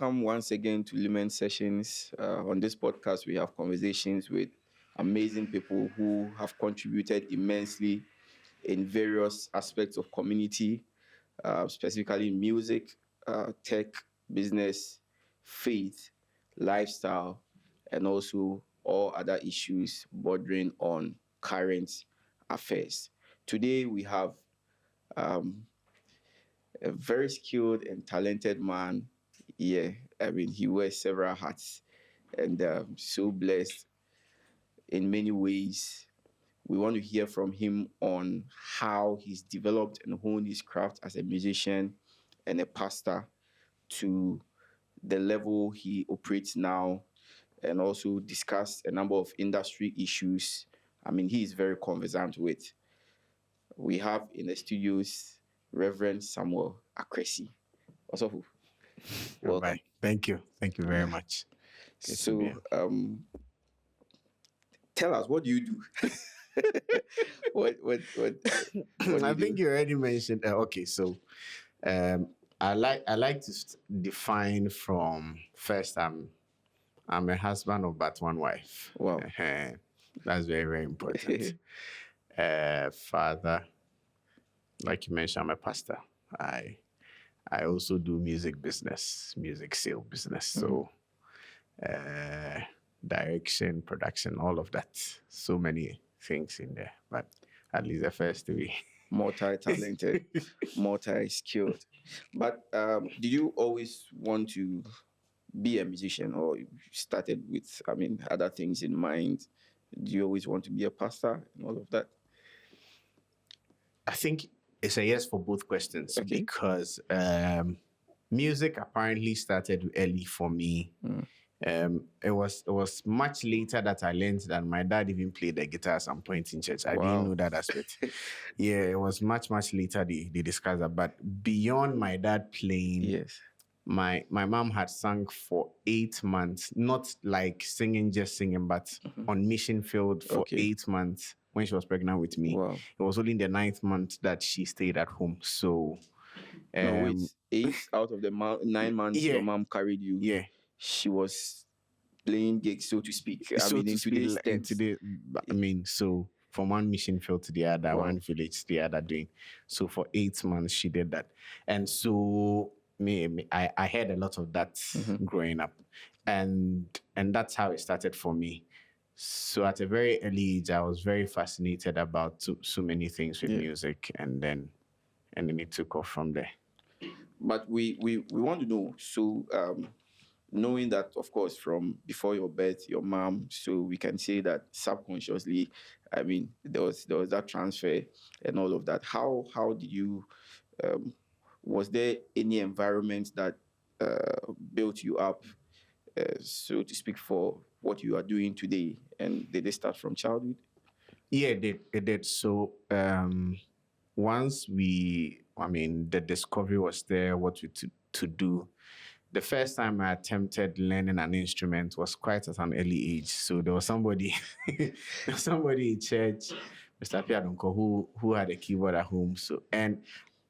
Welcome once again to Lumen Sessions. On this podcast, we have conversations with amazing people who have contributed immensely in various aspects of community, specifically music, tech, business, faith, lifestyle, and also all other issues bordering on current affairs. Today, we have a very skilled and talented man. Yeah, I mean, he wears several hats and so blessed in many ways. We want to hear from him on how he's developed and honed his craft as a musician and a pastor to the level he operates now, and also discuss a number of industry issues. I mean, he is very conversant with. We have in the studios Reverend Samuel Akresi. Also, welcome. Right. Thank you. Thank you very much. So, tell us, what do you do? what I think you already mentioned. Okay, so I like to define from first. I'm a husband of but one wife. Wow. That's very, very important. Father, like you mentioned, I'm a pastor. I also do music sale business. So direction, production, all of that. So many things in there. But at least the first three. Multi-talented, multi-skilled. But did you always want to be a musician, or you started with, other things in mind? Do you always want to be a pastor and all of that? I think it's a yes for both questions, because music apparently started early for me. It was much later that I learned that my dad even played the guitar at some point in church. I didn't know that aspect. Yeah, it was much later they discussed that. But beyond my dad playing, yes, my mom had sung for 8 months, not like just singing, but on mission field for 8 months when she was pregnant with me. Wow. It was only in the 9th month that she stayed at home. So, no, wait, 8 out of the 9 months your mom carried you. Yeah, she was playing gigs, so to speak. So from one mission field to the other, one village to the other doing. So for 8 months she did that, and so I heard a lot of that growing up, and that's how it started for me. So at a very early age, I was very fascinated about so many things with music, and then it took off from there. But we want to know, so knowing that, of course, from before your birth, your mom, so we can say that subconsciously, there was that transfer and all of that. How did you, was there any environment that built you up, so to speak, for what you are doing today? And did they start from childhood? Yeah, it did. So once the discovery was there, what to do. The first time I attempted learning an instrument was quite at an early age. So there was somebody in church, Mr. Piadonko, who had a keyboard at home. So, and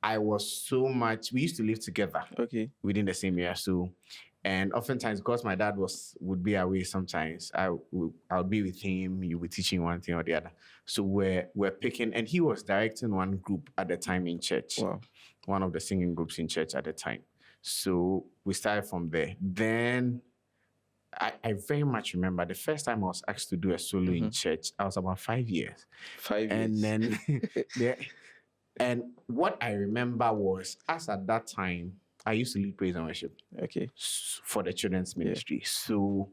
I was so much, we used to live together within the same year. So, and oftentimes, because my dad would be away sometimes, I would be with him, you were teaching one thing or the other. So we're picking, and he was directing one group at the time in church. Wow. One of the singing groups in church at the time. So we started from there. Then I very much remember the first time I was asked to do a solo in church. I was about 5 years. 5 years. And then, and what I remember was, as at that time, I used to lead praise and worship. For the children's ministry. Yeah. So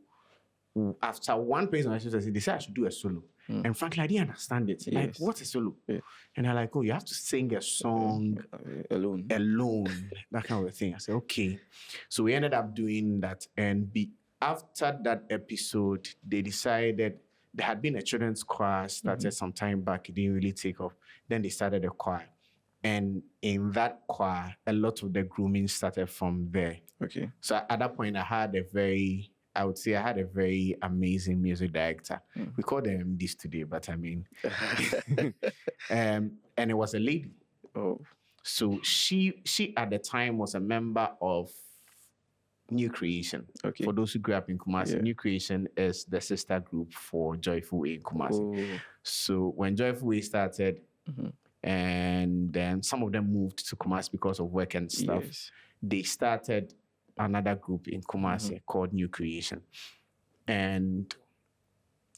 after one praise and worship, they said I should do a solo. And frankly, I didn't understand it. Like, what's a solo? Yeah. And they're like, oh, you have to sing a song alone, that kind of thing. I said, okay. So we ended up doing that. And after that episode, they decided there had been a children's choir started some time back. It didn't really take off. Then they started a choir. And in that choir, a lot of the grooming started from there. Okay. So at that point, I had a very amazing music director. We call them this today, but and it was a lady. Oh. So she at the time was a member of New Creation. Okay. For those who grew up in Kumasi, Yeah. New Creation is the sister group for Joyful Way in Kumasi. Oh. So when Joyful Way started, and then some of them moved to Kumasi because of work and stuff, Yes. they started another group in Kumasi called New Creation. And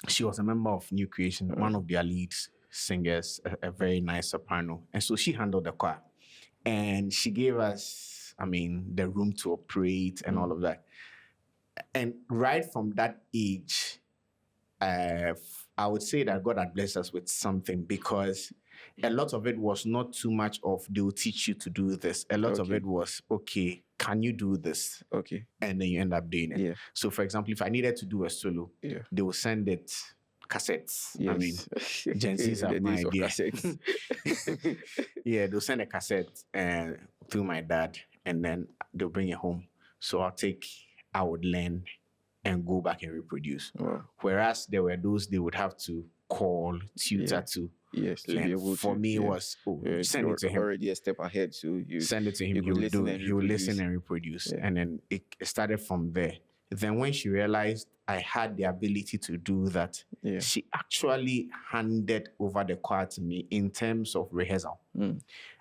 she was a member of New Creation, one of their lead singers, a very nice soprano. And so she handled the choir. And she gave us, the room to operate and all of that. And right from that age, I would say that God had blessed us with something, because a lot of it was not too much of they will teach you to do this. A lot of it was, okay, can you do this? Okay. And then you end up doing it. Yeah. So for example, if I needed to do a solo, they will send it cassettes. Yes. Gen Z's have The no days of idea. cassettes. Yeah, they'll send a cassette through my dad, and then they'll bring it home. So I would learn and go back and reproduce. Wow. Whereas there were those they would have to call, tutor to. Yes, to learn. be able For to, me, it was send you're it to him. already a step ahead, so you Send it to him. you He could will listen do it. and He will reproduce. listen and reproduce. And then it started from there. Then when she realized I had the ability to do that, she actually handed over the choir to me in terms of rehearsal,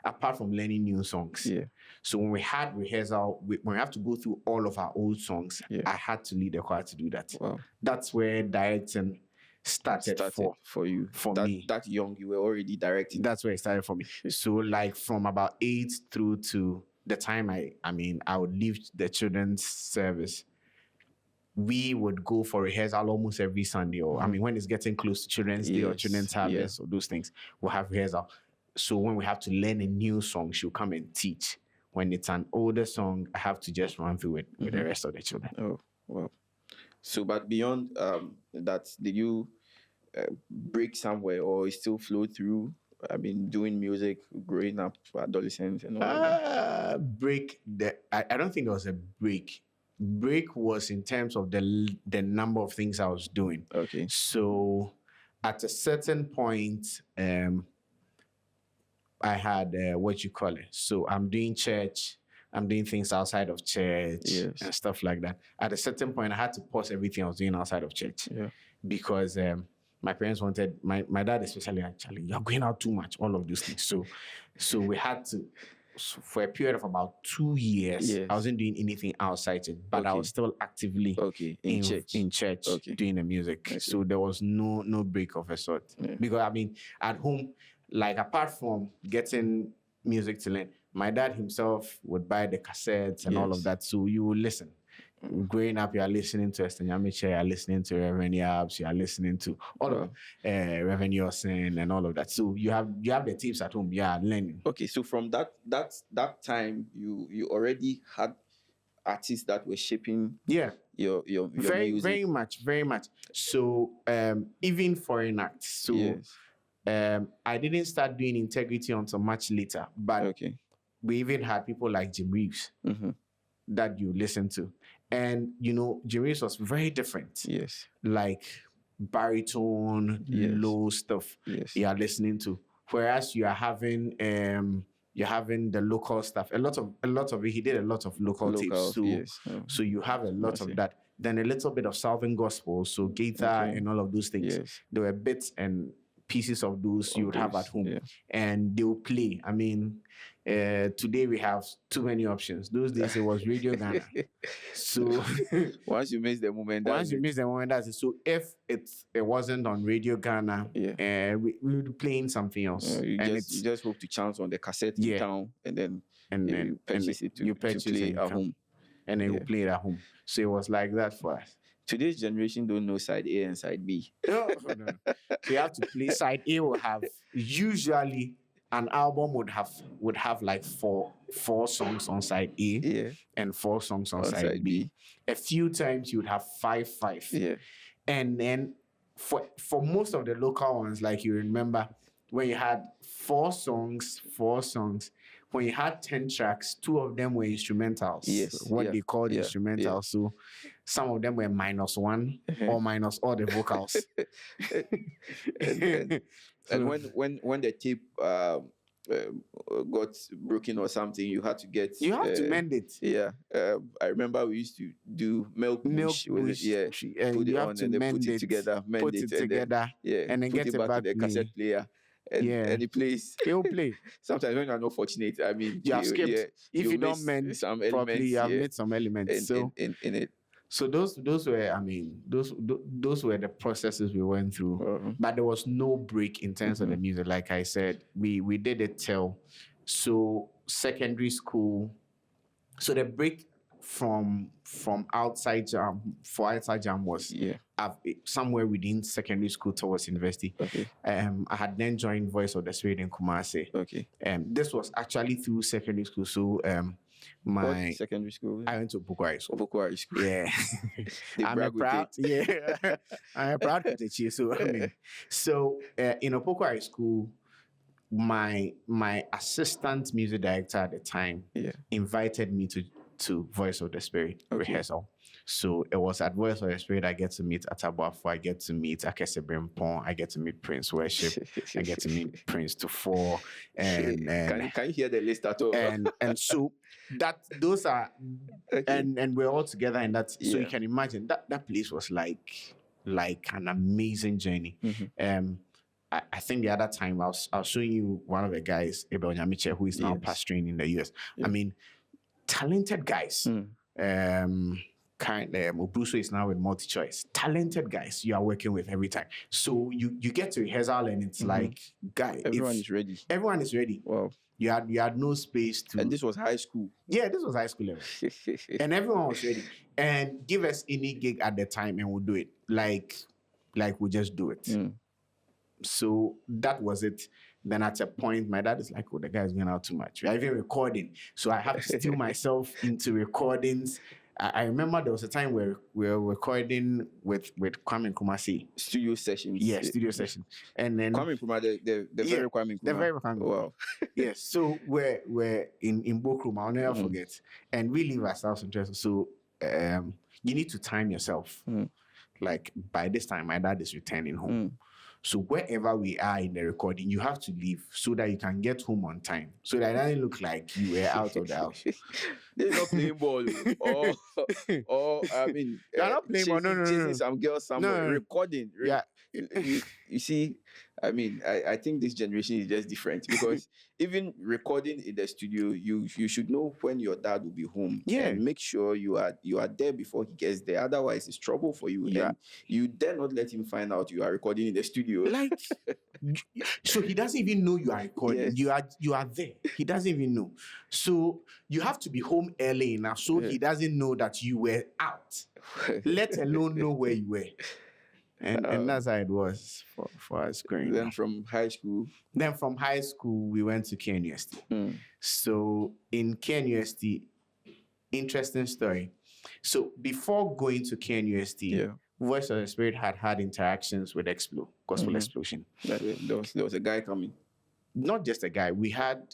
apart from learning new songs. Yeah. So when we had rehearsal, when we have to go through all of our old songs, I had to lead the choir to do that. Wow. That's where directing started for you. For that, me. That young, you were already directing. That's where it started for me. So like from about 8 through to the time I would leave the children's service, we would go for rehearsal almost every Sunday, or when it's getting close to Children's Day or Children's Harvest or those things, we'll have rehearsal. So when we have to learn a new song, she'll come and teach. When it's an older song, I have to just run through it with the rest of the children. Oh, wow. So, but beyond that, did you break somewhere, or it still flow through? Doing music, growing up, adolescence, and all that. I don't think there was a break. Break was in terms of the number of things I was doing. Okay. So at a certain point, I had So I'm doing church. I'm doing things outside of church and stuff like that. At a certain point, I had to pause everything I was doing outside of church because my parents wanted, my dad especially, actually, you're going out too much, all of those things. So we had to, for a period of about 2 years, I wasn't doing anything outside it, but I was still actively in church doing the music. So there was no break of a sort. Because at home, like apart from getting music to learn, my dad himself would buy the cassettes and all of that. So you would listen. Growing up, you are listening to Estanyamiche, you are listening to Reverend Yabs, you are listening to all of Reverend Yosin and all of that. So you have the tapes at home, you are learning. Okay, so from that time, you already had artists that were shaping your very, music. very much. So even foreign acts. So I didn't start doing integrity until much later, but we even had people like Jim Reeves that you listen to. And, Jim Reeves was very different. Yes. Like baritone, low stuff you are listening to. Whereas you are having the local stuff. A lot of it, he did a lot of local tapes. So you have a lot of that. Then a little bit of Southern gospel, so guitar and all of those things. Yes. There were bits and pieces of those you would have at home. And they will play. Today we have too many options. Those days it was Radio Ghana. So once you miss the moment, that's it. So if it wasn't on Radio Ghana, we would be playing something else. You just hope to chance on the cassette in town, and then you purchase it to play at home. And then we play it at home. So it was like that for us. Today's generation don't know side A and side B. No. So you have to play side A. Will have usually an album would have like four songs on side A and 4 songs on side B. A few times you would have 5. Yeah. And then for most of the local ones, like you remember when you had 4 songs, when you had 10 tracks, 2 of them were instrumentals. Yes. They called instrumentals. Yeah. So some of them were -1 or minus all the vocals. and when the tape got broken or something, you had to get. You have to mend it. Yeah, I remember we used to do milk bush. Was it? Yeah, put you it have on to and then put mend it together, mend put it, it and together, then and then put get it back in the playing. cassette player, and it plays. He'll play. Sometimes when you're not fortunate, I mean, You have skipped. If you don't miss mend some properly, elements. you have made some elements. In it. So those were, I mean, those were the processes we went through. But there was no break in terms of the music. Like I said, we did it till secondary school. So the break from outside jam was somewhere within secondary school towards university. Okay. I had then joined Voice of the Spirit in Kumasi. Okay. This was actually through secondary school. So what secondary school? I went to Opukwari school. Opukwari school. Yeah. I'm a proud Kutechi. So I mean, in Opukwari school, my assistant music director at the time invited me to Voice of the Spirit rehearsal. So it was at Voice of the Spirit I get to meet Atabuafo, I get to meet Akese Brimpon, I get to meet Prince Worship, I get to meet Prince Tufor, and can you hear the list at all? And so those are and we're all together in that. So you can imagine that place was like an amazing journey. I think the other time I was showing you one of the guys, Evangelism, who is now pastoring in the US. I mean, talented guys. Bruce is now with multi-choice. Talented guys you are working with every time. So you get to rehearsal and it's like, guy, everyone is ready. Everyone is ready. Wow. You had no space to. And this was high school. Yeah, this was high school level. And everyone was ready. And give us any gig at the time and we'll do it. Like we'll just do it. So that was it. Then at a point, my dad is like, "Oh, the guy's going out too much. We're even recording." So I have to steal myself into recordings. I remember there was a time where we were recording with Kwame Kumasi. Studio sessions. Yeah, studio sessions. And then Kwame Nkrumah, the very Kwame Nkrumah. The very Kwame Nkrumah. Wow. Yes. So we're in Bokrum, I'll never forget. And we leave ourselves in Jersey. So you need to time yourself. Like by this time, my dad is returning home. So wherever we are in the recording, you have to leave so that you can get home on time. So that it doesn't look like you were out of the house. They're not playing ball. Or I mean, they're not playing ball. No. Chasing some girls somewhere. No. Recording. Yeah. You see, I mean, I think this generation is just different because even recording in the studio, you should know when your dad will be home. Yeah. And make sure you are there before he gets there. Otherwise, it's trouble for you. Yeah. And you dare not let him find out you are recording in the studio. Like, so he doesn't even know you are recording. Yes. You are there. He doesn't even know. So you have to be home early enough so he doesn't know that you were out, let alone know where you were. And that's how it was for us growing Then up. from high school, we went to KNUST. So in KNUST, interesting story. So before going to KNUST, Voice of the Spirit had interactions with Gospel Explosion. There was a guy coming. Not just a guy. We had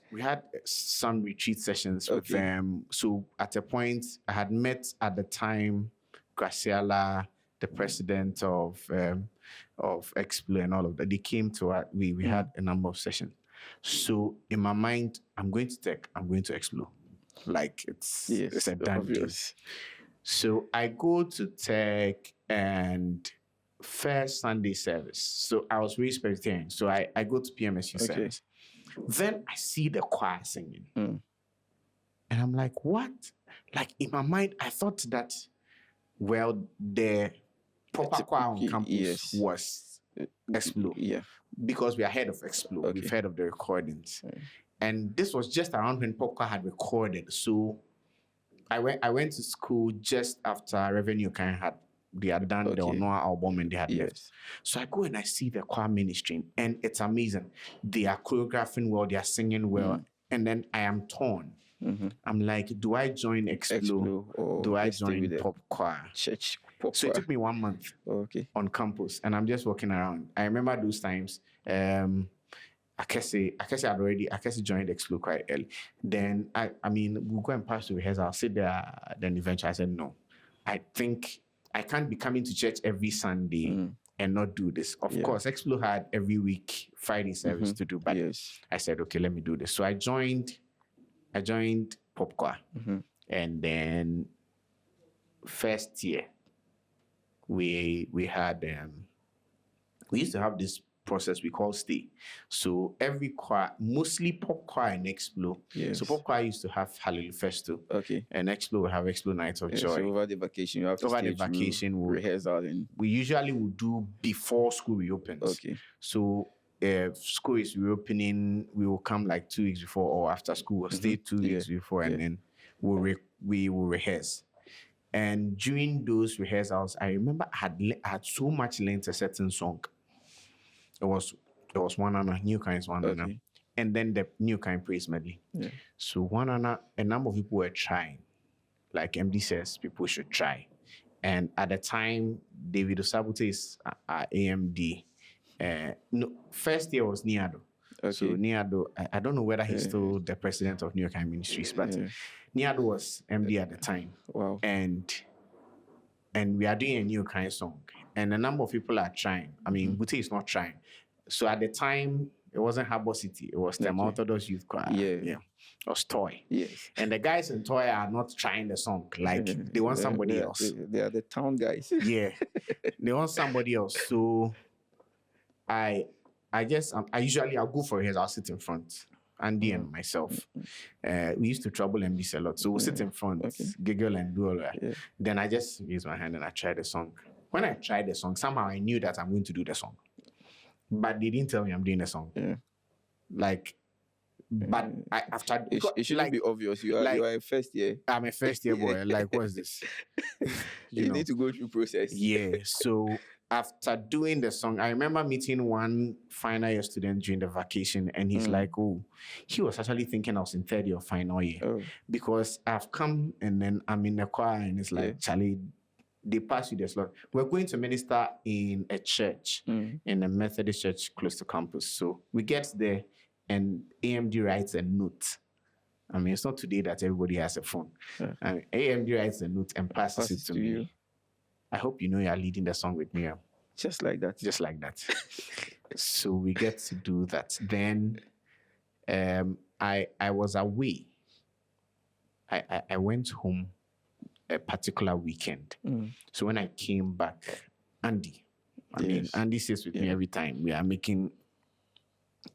some retreat sessions with them. So at a point, I had met at the time Graciela, the president of Explo and all of that. They came to us. We had a number of sessions. So in my mind, I'm going to Tech, I'm going to Explo. Like it's a done deal. So I go to Tech and first Sunday service. So I was really Presbyterian. So I go to PMSU service. Then I see the choir singing. And I'm like, what? Like in my mind, I thought that, well, the proper choir on campus was Explo. Yeah. Because we are head of Explo. We've heard of the recordings. And this was just around when Pop Choir had recorded. So I went to school just after Revenue they had done the Onoa album and they had left. So I go and I see the choir ministry and it's amazing. They are choreographing well, they are singing well. And then I am torn. I'm like, do I join Explo or do I join Pop Choir? Church Pop Choir. So it took me 1 month on campus and I'm just walking around. I remember those times. Akese joined Explo quite early. Then I mean, we'll go and pass to rehearsal. I'll sit there. Then eventually I said, no, I think I can't be coming to church every Sunday and not do this. Of course, Explo had every week Friday service to do, but I said, okay, let me do this. So I joined Pop Choir, and then first year we had we used to have this process we call stay. So every choir, mostly Pop Choir and Explo. So Pop Choir used to have Hallelujah Festo. Okay. And Explo will have Explo Nights of Joy. So over the vacation, you have to stay through rehearsal. And we usually would do before school reopens. Okay. So if school is reopening, we will come like 2 weeks before, or after school, we'll stay 2 weeks before, and then we will rehearse. And during those rehearsals, I remember I had so much learned a certain song. It was one Anna, New Kind's one Anna, and then the New Kind praise medley. So one Anna, a number of people were trying. Like MD says, people should try. And at the time, David Osabute's is AMD. No, first year was Niado. So Niado, I don't know whether he's still the president of New York Ministries, but Niado was MD at the time. Wow. And we are doing a New Kind song. And a number of people are trying. I mean, Bute is not trying. So at the time, it wasn't Harbour City. It was the Orthodox Youth Choir. It was Toy. Yes. And the guys in Toy are not trying the song. Like, they want somebody else. They are the town guys. Yeah. They want somebody else. So I usually, I'll go for rehearsal. I'll sit in front. Andy and myself. We used to trouble MDs a lot. So we'll sit in front, giggle and do all that. Then I just raise my hand and I try the song. When I tried the song, somehow I knew that I'm going to do the song. But they didn't tell me I'm doing the song. Like, but after... It shouldn't be obvious. You are a first year. I'm a first year boy. Like, what's this? You need to go through process. Yeah. So after doing the song, I remember meeting one final year student during the vacation, and he's like, oh, he was actually thinking I was in third year of final year. Because I've come and then I'm in the choir, and it's like, Charlie, they pass you the slot. We're going to minister in a church, in a Methodist church close to campus. So we get there, and AMD writes a note. I mean, it's not today that everybody has a phone. AMD writes a note and passes it to me. I hope you know you are leading the song with Miriam. Just like that. Just like that. So we get to do that. Then I was away. I went home a particular weekend. So when I came back, Andy, Andy sits with me every time. We are making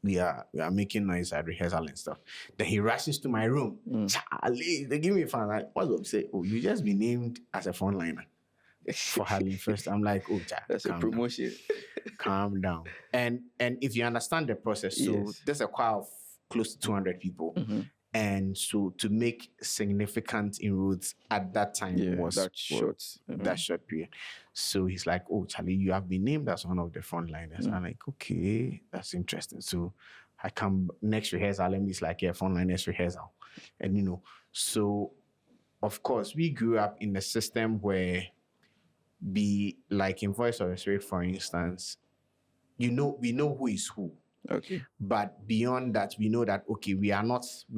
noise at rehearsal and stuff. Then he rushes to my room. Charlie, they give me fun. Like, what's up? Say, oh, you just be named as a frontliner for Harley first. I'm like, oh, that's a promotion. Calm down. And if you understand the process, so there's a choir of close to 200 people. And so to make significant inroads at that time was that short. That short period. So he's like, oh, Charlie, you have been named as one of the frontliners. I'm like, okay, that's interesting. So I come next rehearsal, and he's like, yeah, frontliners rehearsal. And, so of course, we grew up in a system where like in Voice of the Spirit, for instance, we know who is who. Okay. But beyond that, we know that, okay,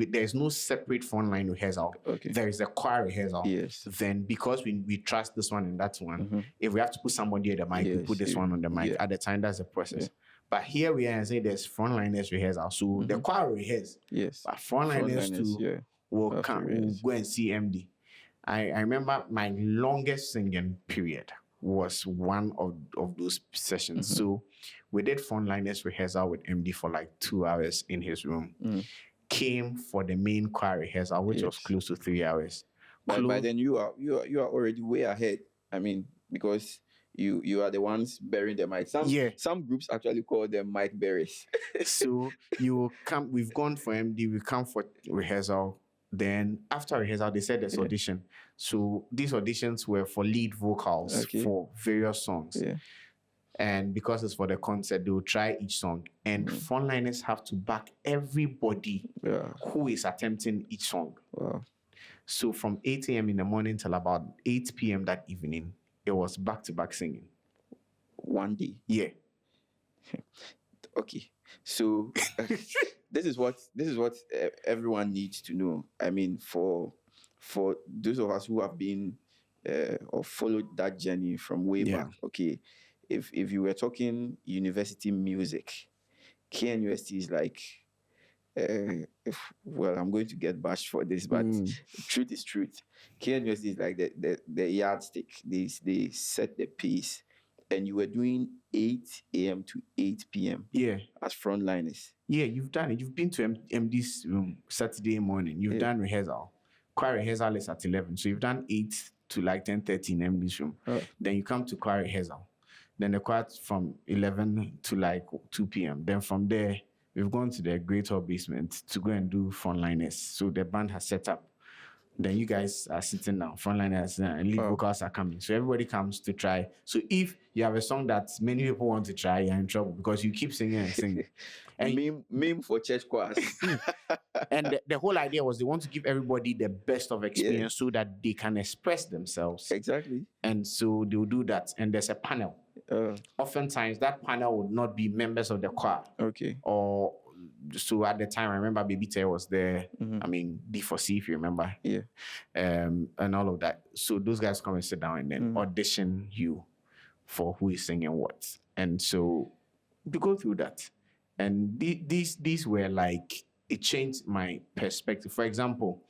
there's no separate frontline rehearsal. Okay. There is a choir rehearsal. Yes. Then because we trust this one and that one, if we have to put somebody at the mic, we put this one on the mic. At the time, that's the process. But here we are and say there's frontliners rehearsal. So the choir rehearse. Yes. But frontliners will go and see MD. I remember my longest singing period was one of those sessions. So we did frontliners rehearsal with MD for like 2 hours in his room. Came for the main choir rehearsal, which was close to 3 hours. But by then you are already way ahead. I mean, because you are the ones bearing the mic. Some groups actually call them mic bearers. So you will come. We've gone for MD. We come for rehearsal. Then after rehearsal, they said there's audition. So these auditions were for lead vocals for various songs. And because it's for the concert, they will try each song. And frontliners have to back everybody who is attempting each song. Wow. So from 8 a.m. in the morning till about 8 p.m. that evening, it was back-to-back singing. One day? Yeah. Okay. So this is what everyone needs to know. I mean, for those of us who have been or followed that journey from way back, okay, if you were talking university music, KNUST is like, well, I'm going to get bashed for this, but truth is truth. KNUST is like the yardstick. They set the pace, and you were doing 8 a.m. to 8 p.m. Yeah. as frontliners. Yeah, you've done it. You've been to MD's room Saturday morning. You've done rehearsal. Choir rehearsal is at 11. So you've done 8 to like 10:30 in MD's room. Then you come to choir rehearsal. Then the choir from 11 to like 2 p.m. Then from there, we've gone to the Great Hall basement to go and do frontliners. So the band has set up. Then you guys are sitting down, frontliners, and lead vocals are coming. So everybody comes to try. So if you have a song that many people want to try, you're in trouble because you keep singing and singing. And meme for church choirs. And the whole idea was they want to give everybody the best of experience so that they can express themselves. Exactly. And so they'll do that. And there's a panel. Oftentimes, that panel would not be members of the choir. Okay. Or so at the time, I remember Baby Tay was there. I mean, D4C, if you remember. Yeah. And all of that. So those guys come and sit down and then audition you for who is singing what. And so we go through that. And these were like, it changed my perspective. For example,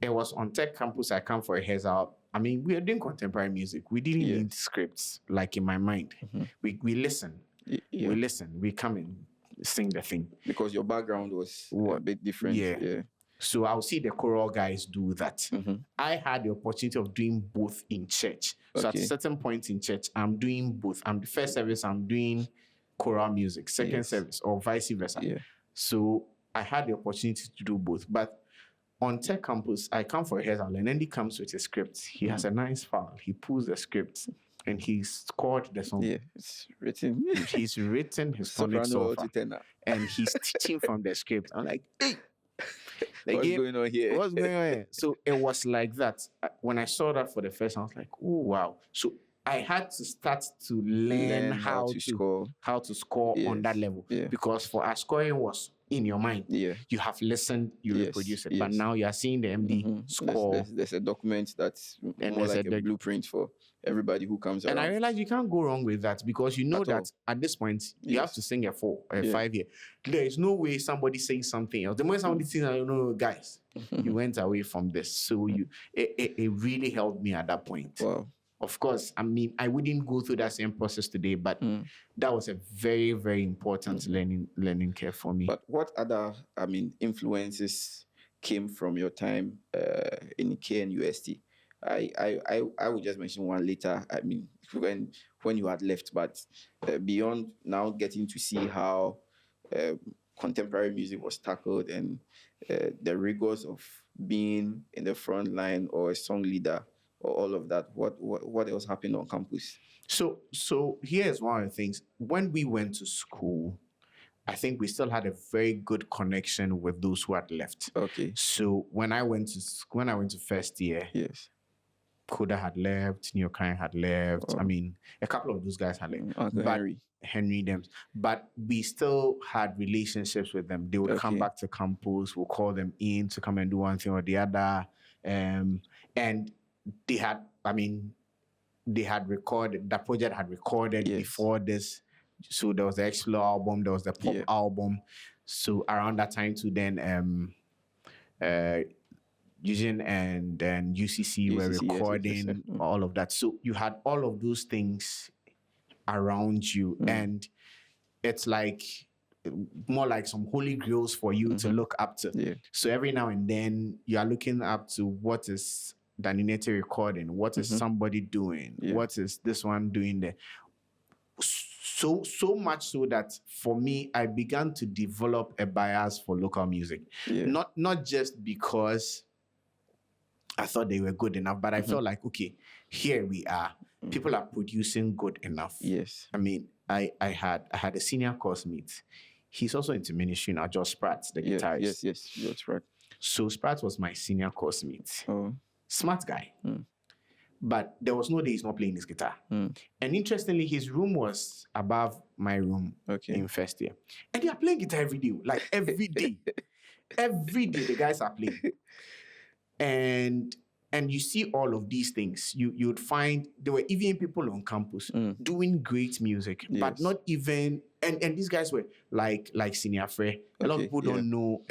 it was on Tech Campus. I come for a rehearsal. I mean, we are doing contemporary music. We didn't need scripts, like in my mind. We listen. Yeah. We listen. We come and sing the thing. Because your background was a bit different. Yeah. So I'll see the choral guys do that. I had the opportunity of doing both in church. So at a certain point in church, I'm doing both. I'm the first service, I'm doing choral music, second service, or vice versa. Yeah. So I had the opportunity to do both. But on Tech Campus, I come for a rehearsal, and then he comes with a script. He has a nice file. He pulls the script, and he's scored the song. Yeah, it's written. He's written his phonics so far, and he's teaching from the script. I'm like, hey, what's going on here? What's going on here? So it was like that. When I saw that for the first time, I was like, oh, wow. So I had to start to learn how to score on that level. Because for our scoring was in your mind. You have listened, you reproduce it. But now you are seeing the MD score. There's a document that's more like a blueprint for everybody who comes around. And I realized you can't go wrong with that because you know that at this point, you have to sing a 4 or a 5 year. There is no way somebody saying something else. The moment somebody says, I don't know, guys, you went away from this. So it really helped me at that point. Wow. Of course, I mean, I wouldn't go through that same process today, but that was a very, very important learning curve for me. But what other, influences came from your time in KNUST? I will just mention one later. I mean, when you had left, but beyond now getting to see how contemporary music was tackled and the rigors of being in the front line or a song leader or all of that, what else happened on campus? So here's one of the things. When we went to school, I think we still had a very good connection with those who had left. Okay. So when I went to first year, yes, Koda had left, Neokai had left. I mean, a couple of those guys had left. Henry them. But we still had relationships with them. They would come back to campus. We'll call them in to come and do one thing or the other. And they had recorded, that project had recorded before this. So there was the Explore album, there was the Pop album. So around that time too, then Eugene and then UCC were recording all of that. So you had all of those things around you, and it's like more like some holy grails for you to look up to. So every now and then you are looking up to what is Daninete recording, what is somebody doing, what is this one doing there. So much so that for me, I began to develop a bias for local music. Not just because I thought they were good enough, but I felt like, okay, here we are. People are producing good enough. Yes. I mean, I had a senior course mate. He's also into ministry now, Josh Spratt, the guitarist. Yes, Josh Spratt. So Spratt was my senior course mate. Oh. Smart guy. But there was no day he's not playing his guitar. And interestingly, his room was above my room in first year. And they are playing guitar every day. Like every day. Every day the guys are playing. And And you see all of these things. You'd find there were even people on campus doing great music, but Yes. not even. And these guys were like Senior Afre. A lot of Okay, people don't know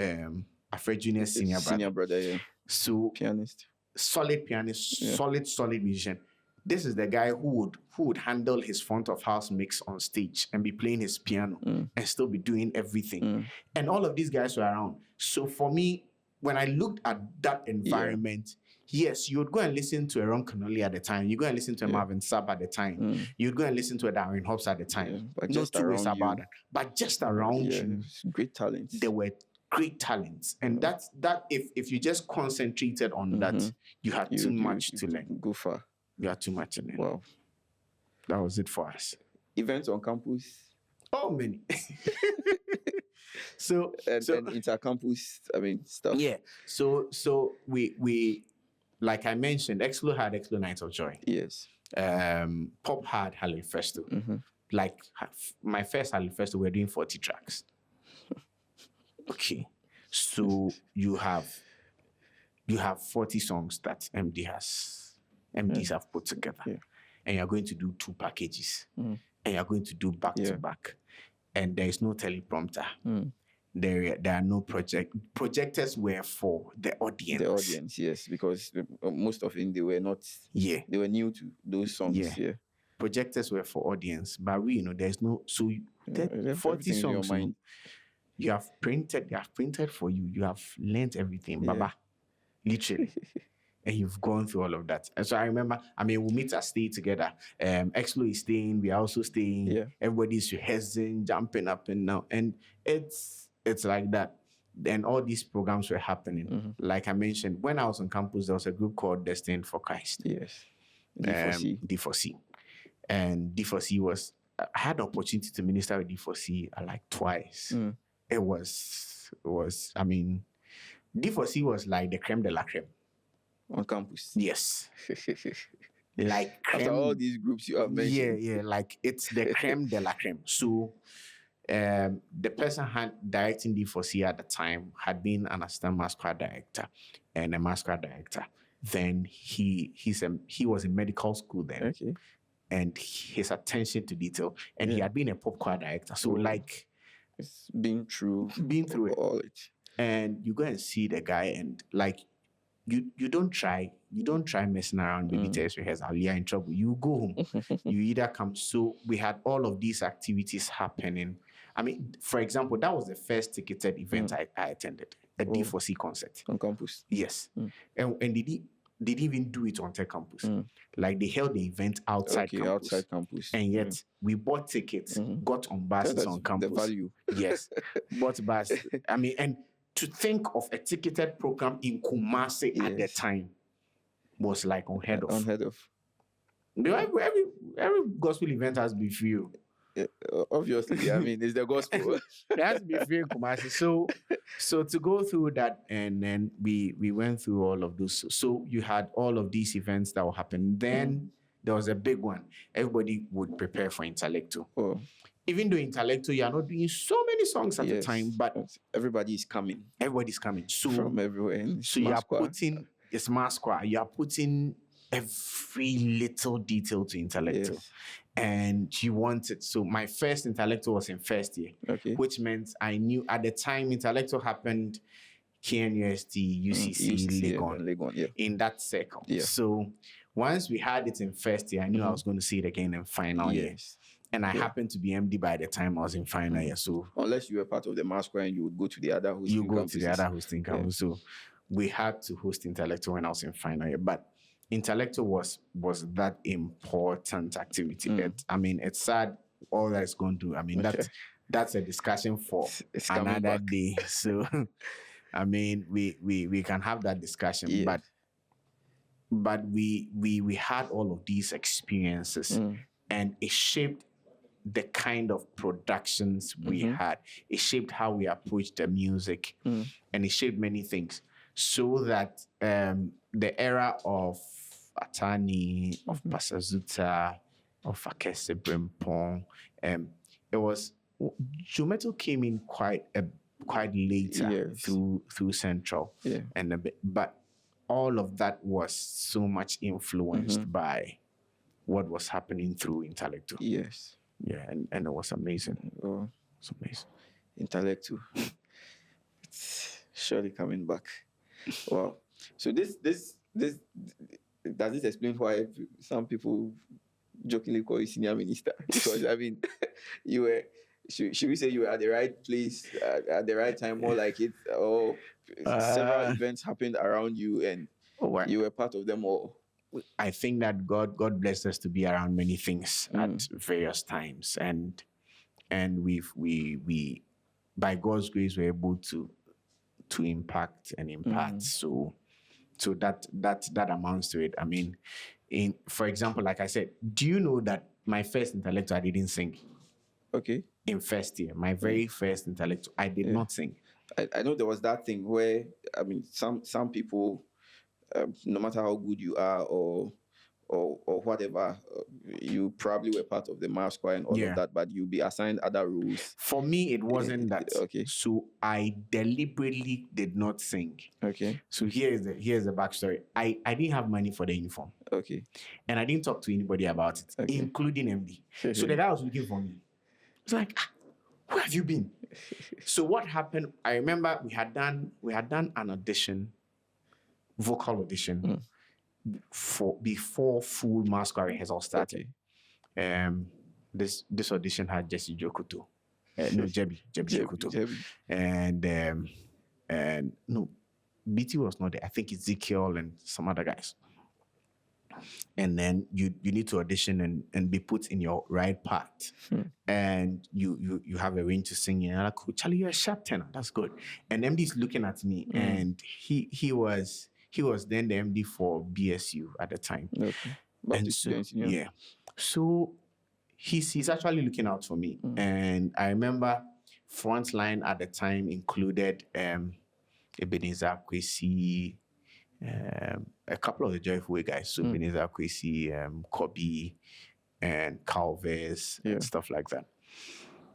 Afre Junior It's senior brother. yeah. So Pianist. solid pianist, Yeah. solid musician. This is the guy who would handle his front of house mix on stage and be playing his piano and still be doing everything. And all of these guys were around. So for me, when I looked at that environment, yes, you would go and listen to a Ron Connolly at the time. You go and listen to a Marvin Sapp at the time. You'd go and listen to a Darren Hobbs at the time. But No just two ways around about you. it. But just around you, it's great talents. there were great talents. And that if you just concentrated on that, you had too much to learn. Go far. You had too much to learn. Wow. That was it for us. Events on campus. Oh, many. so and inter-campus, stuff. Yeah. So we like I mentioned, Explo had Explo Nights of Joy. Yes. Pop had Hallelujah Festival. Like my first Hallelujah Festival, we're doing 40 tracks. Okay. So you have 40 songs that MDs have put together. Yeah. And you're going to do 2 packages. And you're going to do back to back. And there is no teleprompter. There are no projectors were for the audience. The audience, yes, because most of them, they were not. Yeah. They were new to those songs. Yeah. Projectors were for audience, but there's no. So 40 songs. You have printed. They have printed for you. You have learned everything, Baba, literally. And you've gone through all of that. And so I remember, we'll meet and stay together. Explo is staying, we are also staying. Yeah. Everybody's rehearsing, jumping up and down. And it's like that. And all these programs were happening. Like I mentioned, when I was on campus, there was a group called Destined for Christ. Yes. D4C. And D4C was, I had the opportunity to minister with D4C like twice. It was, D4C was like the creme de la creme. On campus. Yes. Like creme. After all these groups you have mentioned. Yeah, like it's the creme de la creme. So the person directing D4C at the time had been an assistant masquerade director and a masquerade director. Then he was in medical school then. Okay. And his attention to detail. And he had been a pop choir director. So like it's been through it. All it. And you go and see the guy and like you don't try messing around with details rehearsal. You're in trouble. You go home. You either come. So we had all of these activities happening. For example, that was the first ticketed event I attended, a D4C concert. On campus? Yes. And they didn't even do it on Tech Campus. Like they held the event outside campus. Outside campus. And yet we bought tickets, got on buses on campus. The value. Yes. Bought buses. And to think of a ticketed program in Kumasi at the time was like unheard of. Unheard of. Every gospel event has to be free. Obviously, it's the gospel. It has to be free in Kumasi. So to go through that, and then we went through all of those. So you had all of these events that will happen. Then there was a big one. Everybody would prepare for Intellecto. Even though Intellecto, you are not doing so many songs at the time, but everybody's coming. Everybody's coming. So from everywhere. So you are putting it's masquerade. You are putting every little detail to Intellecto. Yes. And you want it. So my first Intellecto was in first year, which meant I knew at the time Intellecto happened KNUST, UCC, Legon, in that circle. Yeah. So once we had it in first year, I knew I was going to see it again in final year. And I happened to be MD by the time I was in final year. So unless you were part of the masquerade, you would go to the other hosting campus. So we had to host Intellecto when I was in final year. But Intellecto was that important activity. It's sad all that is going to. That's a discussion for another day. So we can have that discussion. But we had all of these experiences, and it shaped the kind of productions we had. It shaped how we approached the music, and it shaped many things. So that the era of Atani, of Pasazuta, of Akese Brempong, it was Jumeto came in quite later through Central, and but all of that was so much influenced by what was happening through Intellectual. Yes. Yeah, and it was amazing. Oh, It's amazing. Intellectual. It's surely coming back. Wow. So this does this explain why some people jokingly call you senior minister? Because I mean, you were should we say you were at the right place at the right time, more like it, or several events happened around you and you were part of them all? I think that God blessed us to be around many things at various times, and we by God's grace were able to impact and impart. So that amounts to it. I mean, for example, like I said, do you know that my first intellectual I didn't sing? Okay. In first year, my very first intellectual, I did not sing. I know there was that thing where, I mean, some people, no matter how good you are or whatever, you probably were part of the mass choir and all of that, but you'll be assigned other roles. For me, it wasn't that. Okay. So I deliberately did not sing. Okay. So here's the backstory. I didn't have money for the uniform. Okay. And I didn't talk to anybody about it, including MD. So the guy was looking for me. It's like, where have you been? So what happened? I remember we had done an audition, vocal audition, before full mass choir rehearsal started. This audition had Jesse Jokuto, Jebi Jokuto, and no, BT was not there. I think Ezekiel and some other guys. And then you need to audition and be put in your right part. And you have a range to sing. And I'm like, oh, Charlie, you're a sharp tenor. That's good. And MD's looking at me, and he was then the MD for BSU at the time. Okay. And so, yeah. So he's actually looking out for me. And I remember front line at the time included Ebenezer Kwesi, a couple of the Joyful Way guys, so Ebenezer Kwesi, Kobe, and Calves, and stuff like that.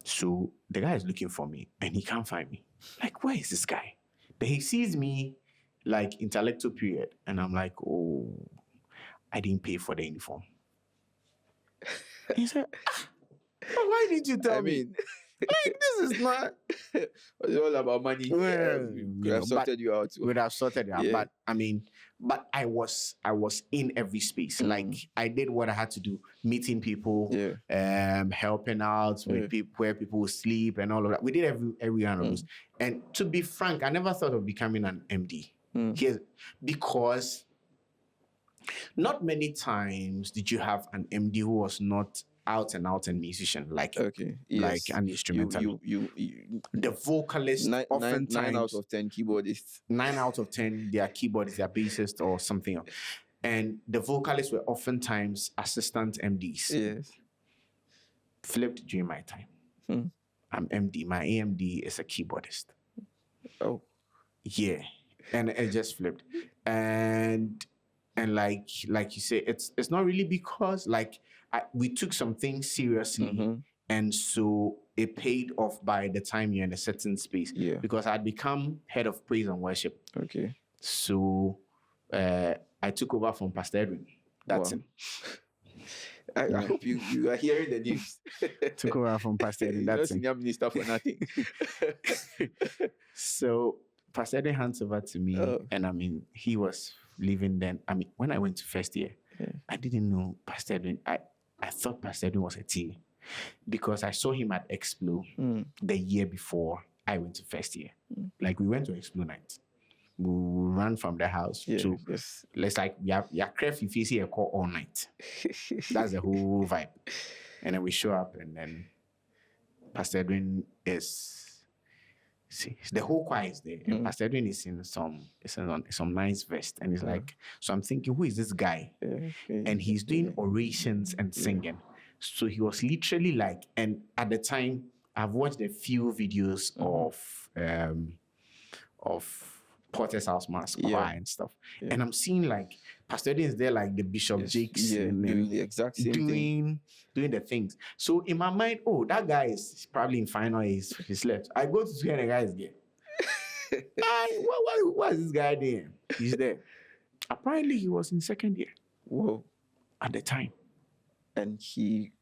So the guy is looking for me, and he can't find me. Like, where is this guy? But he sees me, like, intellectual period, and I'm like, oh, I didn't pay for the uniform. He said, why didn't you tell me? Like, this is not... It's all about money. We have sorted you out. Would have sorted it out. But, I mean, I was in every space. Like, I did what I had to do. Meeting people, helping out with people where people sleep and all of that. We did every one of those. And to be frank, I never thought of becoming an MD. Because not many times did you have an MD who was not out and musician, like like an instrumental. The vocalist, oftentimes 9 out of 10 keyboardists. 9 out of 10, they are keyboardists, they are bassists or something else. And the vocalists were oftentimes assistant MDs. Yes. Flipped during my time. I'm MD. My AMD is a keyboardist. Oh. Yeah. And it just flipped. And like you say, it's not really because we took some things seriously, and so it paid off by the time you're in a certain space. Yeah. Because I'd become head of praise and worship. Okay. So I took over from Pastor Edwin. That's him. I hope you are hearing the news. Took over from Pastor Edwin. That's him. Senior minister for nothing. So Pastor Edwin hands over to me, and I mean, he was leaving then. I mean, when I went to first year, I didn't know Pastor Edwin. I thought Pastor Edwin was a T because I saw him at Explo the year before I went to first year. Like, we went to Explo night. We ran from the house to, let's like, we are craft if you see a call all night. That's the whole vibe. And then we show up, and then Pastor Edwin the whole choir is there, and Pastor Edwin is in some nice vest, and he's like, so I'm thinking, who is this guy? And he's doing orations and singing. So he was literally like, and at the time, I've watched a few videos of Potter's House Mass choir and stuff, and I'm seeing like Pastor Edwin is there like the Bishop Jakes, doing the exact same thing. Doing the things. So in my mind, that guy is probably in final years. He's left. I go to see the guy is there. What is this guy doing? He's there. Apparently, he was in second year Whoa. at the time. And he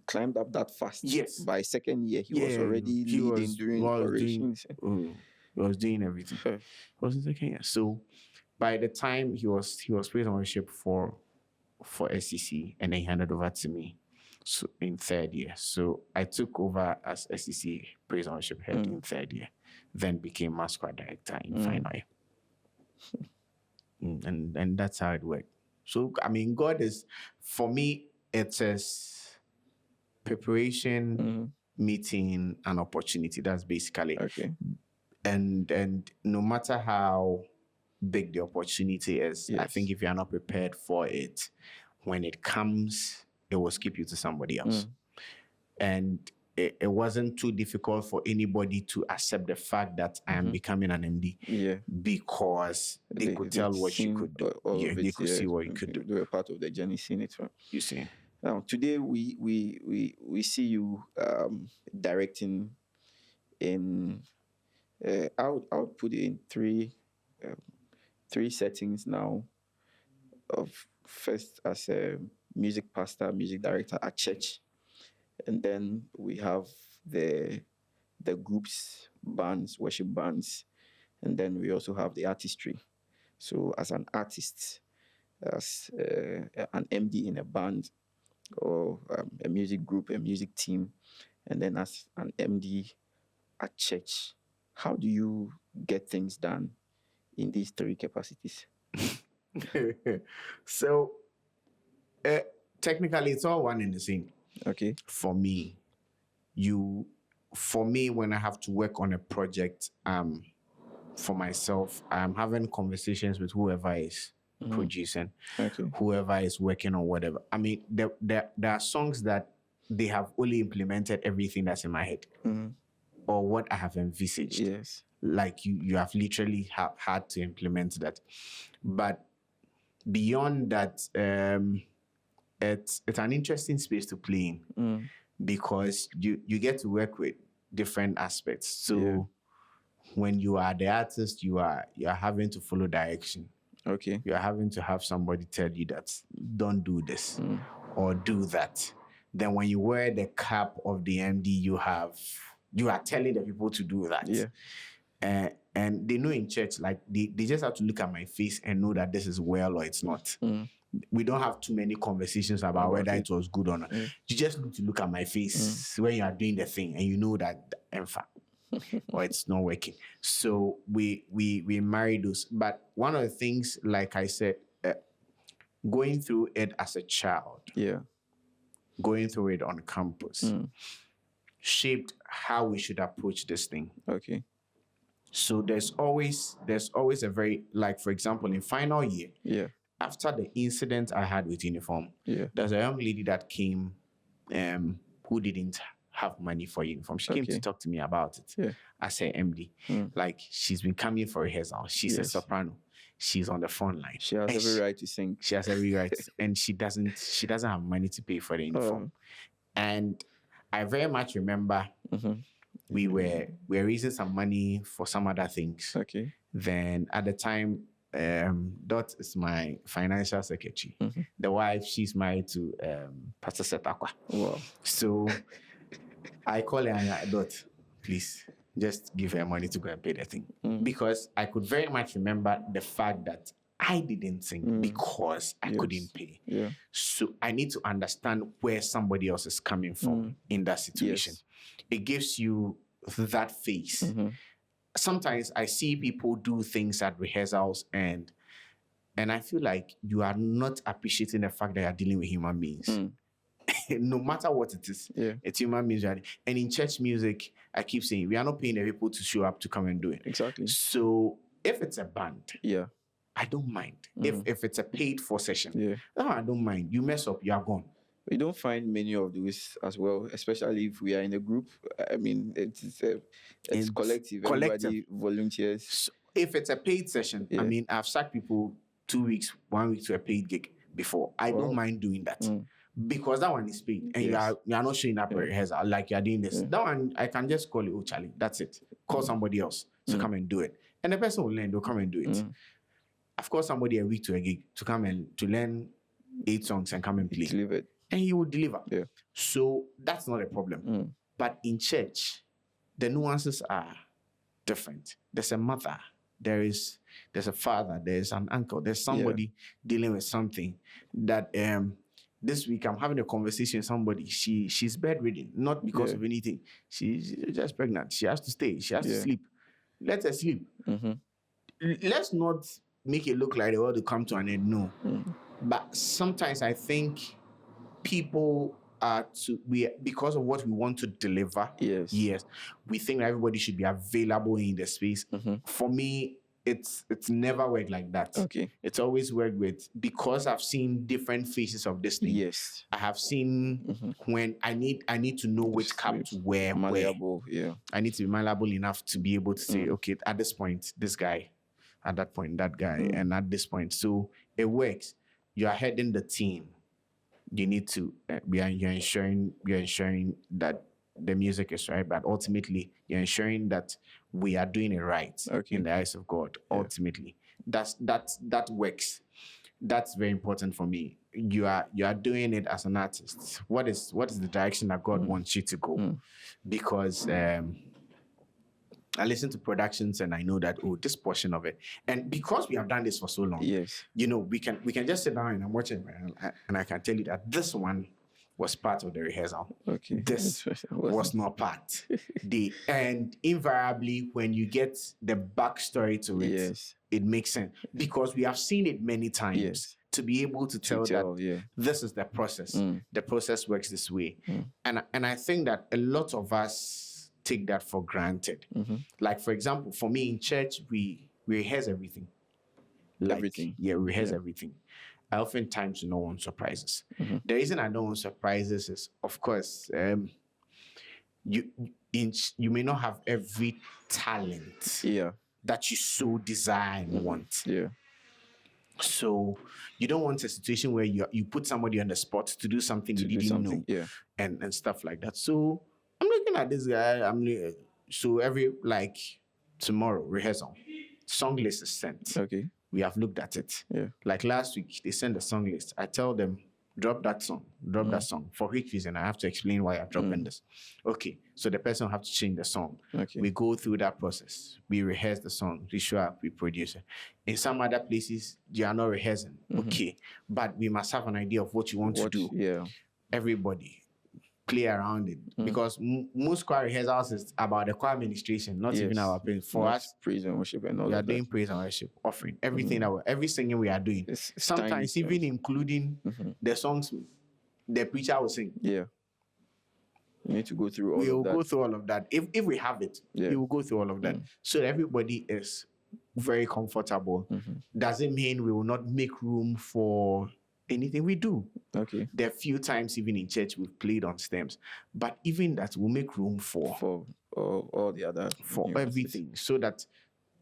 climbed up that fast. Yes. By second year, he was already he leading during operations. He was doing everything. He was in second year. So by the time he was praise and worship for SEC, and then he handed over to me. So in third year. So I took over as SEC praise and worship head in third year, then became mass choir director in final year. And that's how it worked. So God is, for me, it says preparation, meeting, and opportunity. That's basically Okay. And no matter how big the opportunity is, I think if you're not prepared for it, when it comes, it will skip you to somebody else. And it wasn't too difficult for anybody to accept the fact that I am becoming an MD. Yeah. Because they could tell what you could do. They could see what you could do. They were part of the journey, seeing it. Right? You see. Now, today we see you directing in. I would put it in three settings now. Of first as a music pastor, music director at church, and then we have the groups, bands, worship bands, and then we also have the artistry. So as an artist, as an MD in a band or a music group, a music team, and then as an MD at church, how do you get things done in these three capacities? So technically it's all one and the same. Okay. For me, when I have to work on a project for myself, I'm having conversations with whoever is producing, whoever is working on whatever. There are songs that they have only implemented everything that's in my head or what I have envisaged. Yes. Like you have literally had to implement that. But beyond that, it's an interesting space to play in because you get to work with different aspects. So when you are the artist, you are having to follow direction. Okay. You are having to have somebody tell you that don't do this or do that. Then when you wear the cap of the MD, you are telling the people to do that. Yeah. And they know in church, like they just have to look at my face and know that this is well or it's not. We don't have too many conversations about whether it was good or not. You just need to look at my face when you are doing the thing and you know that or it's not working. So we marry those. But one of the things, like I said, going through it as a child, going through it on campus, shaped how we should approach this thing. Okay. So there's always a very, like, for example, in final year, after the incident I had with uniform, there's a young lady that came who didn't have money for uniform. She came to talk to me about it as her MD. Like, she's been coming for rehearsal. She's a soprano. She's on the front line. She has every right to sing. She has every right. And she doesn't have money to pay for the uniform. And I very much remember we were raising some money for some other things. Okay. Then at the time, Dot is my financial secretary. The wife, she's married to Pastor Setakwa. Wow. So I call her and I, Dot, please, just give her money to go and pay the thing. Because I could very much remember the fact that I didn't sing because I couldn't pay. Yeah. So I need to understand where somebody else is coming from in that situation. It gives you that face. Sometimes I see people do things at rehearsals and I feel like you are not appreciating the fact that you're dealing with human beings. No matter what it is, it's human beings. And in church music, I keep saying, we are not paying the people to show up to come and do it. Exactly. So if it's a band, I don't mind. If it's a paid for session, I don't mind. You mess up, you are gone. We don't find many of those as well, especially if we are in a group. I mean, it's collective. Everybody volunteers. So if it's a paid session, I mean, I've sacked people 2 weeks, 1 week to a paid gig before. I don't mind doing that. Because that one is paid and you are not showing up at rehearsal like you are doing this. That one, I can just call it, oh, Charlie, that's it. Call somebody else to come and do it. And the person will learn, they'll come and do it. I've called somebody a week to a gig to come and to learn 8 songs and come and play. Delivered. And he will deliver. Yeah. So that's not a problem. But in church, the nuances are different. There's a mother, there's a father, there's an uncle, there's somebody dealing with something that this week I'm having a conversation with somebody. She's bedridden, not because of anything. She's just pregnant. She has to stay. She has to sleep. Let her sleep. Let's not make it look like the world will come to an end. No. But sometimes I think people are because of what we want to deliver. Yes. We think that everybody should be available in the space. For me, it's never worked like that. Okay. It's always worked with, because I've seen different faces of this thing. Yes. I have seen when I need to know which cap to wear. Malleable. Yeah. I need to be malleable enough to be able to say, okay, at this point, this guy, at that point, that guy, and at this point. So it works. You are heading the team. You need to you're ensuring that the music is right, but ultimately you're ensuring that we are doing it right in the eyes of God. Ultimately, that works. That's very important for me. You are doing it as an artist. What is the direction that God wants you to go? Because I listen to productions and I know that, this portion of it, and because we have done this for so long, we can just sit down and I'm watching and I can tell you that this one was part of the rehearsal. Okay. This was not part. And invariably, when you get the backstory to it, it makes sense because we have seen it many times. To be able to tell that this is the process. The process works this way, and I think that a lot of us take that for granted. Like, for example, for me in church, we rehearse everything. Everything. Yeah, we rehearse everything. I oftentimes don't want surprises. The reason I don't want surprises is, of course, you may not have every talent that you so desire and want. Yeah. So you don't want a situation where you put somebody on the spot to do something you didn't know, and stuff like that. So I'm looking at this guy. So every tomorrow rehearsal, song list is sent. Okay. We have looked at it. Yeah. Like last week, they sent the song list. I tell them, drop that song. For which reason? I have to explain why I'm dropping this. Okay. So the person will have to change the song. Okay. We go through that process. We rehearse the song. We show up. We produce it. In some other places, you are not rehearsing. Okay. But we must have an idea of what you want to do. Yeah. Everybody play around it, because most choir rehearsals is about the choir administration, not even our praise. For us, praise and worship and all we are that. doing praise and worship, offering everything every singing we are doing. It's sometimes tiny even including the songs the preacher will sing. Yeah. You need to go through all of that. We will go through all of that. If we have it, we will go through all of that. So everybody is very comfortable. Doesn't mean we will not make room for anything we do. Okay. There are few times even in church we've played on stems, but even that will make room for all the other, for everything, so that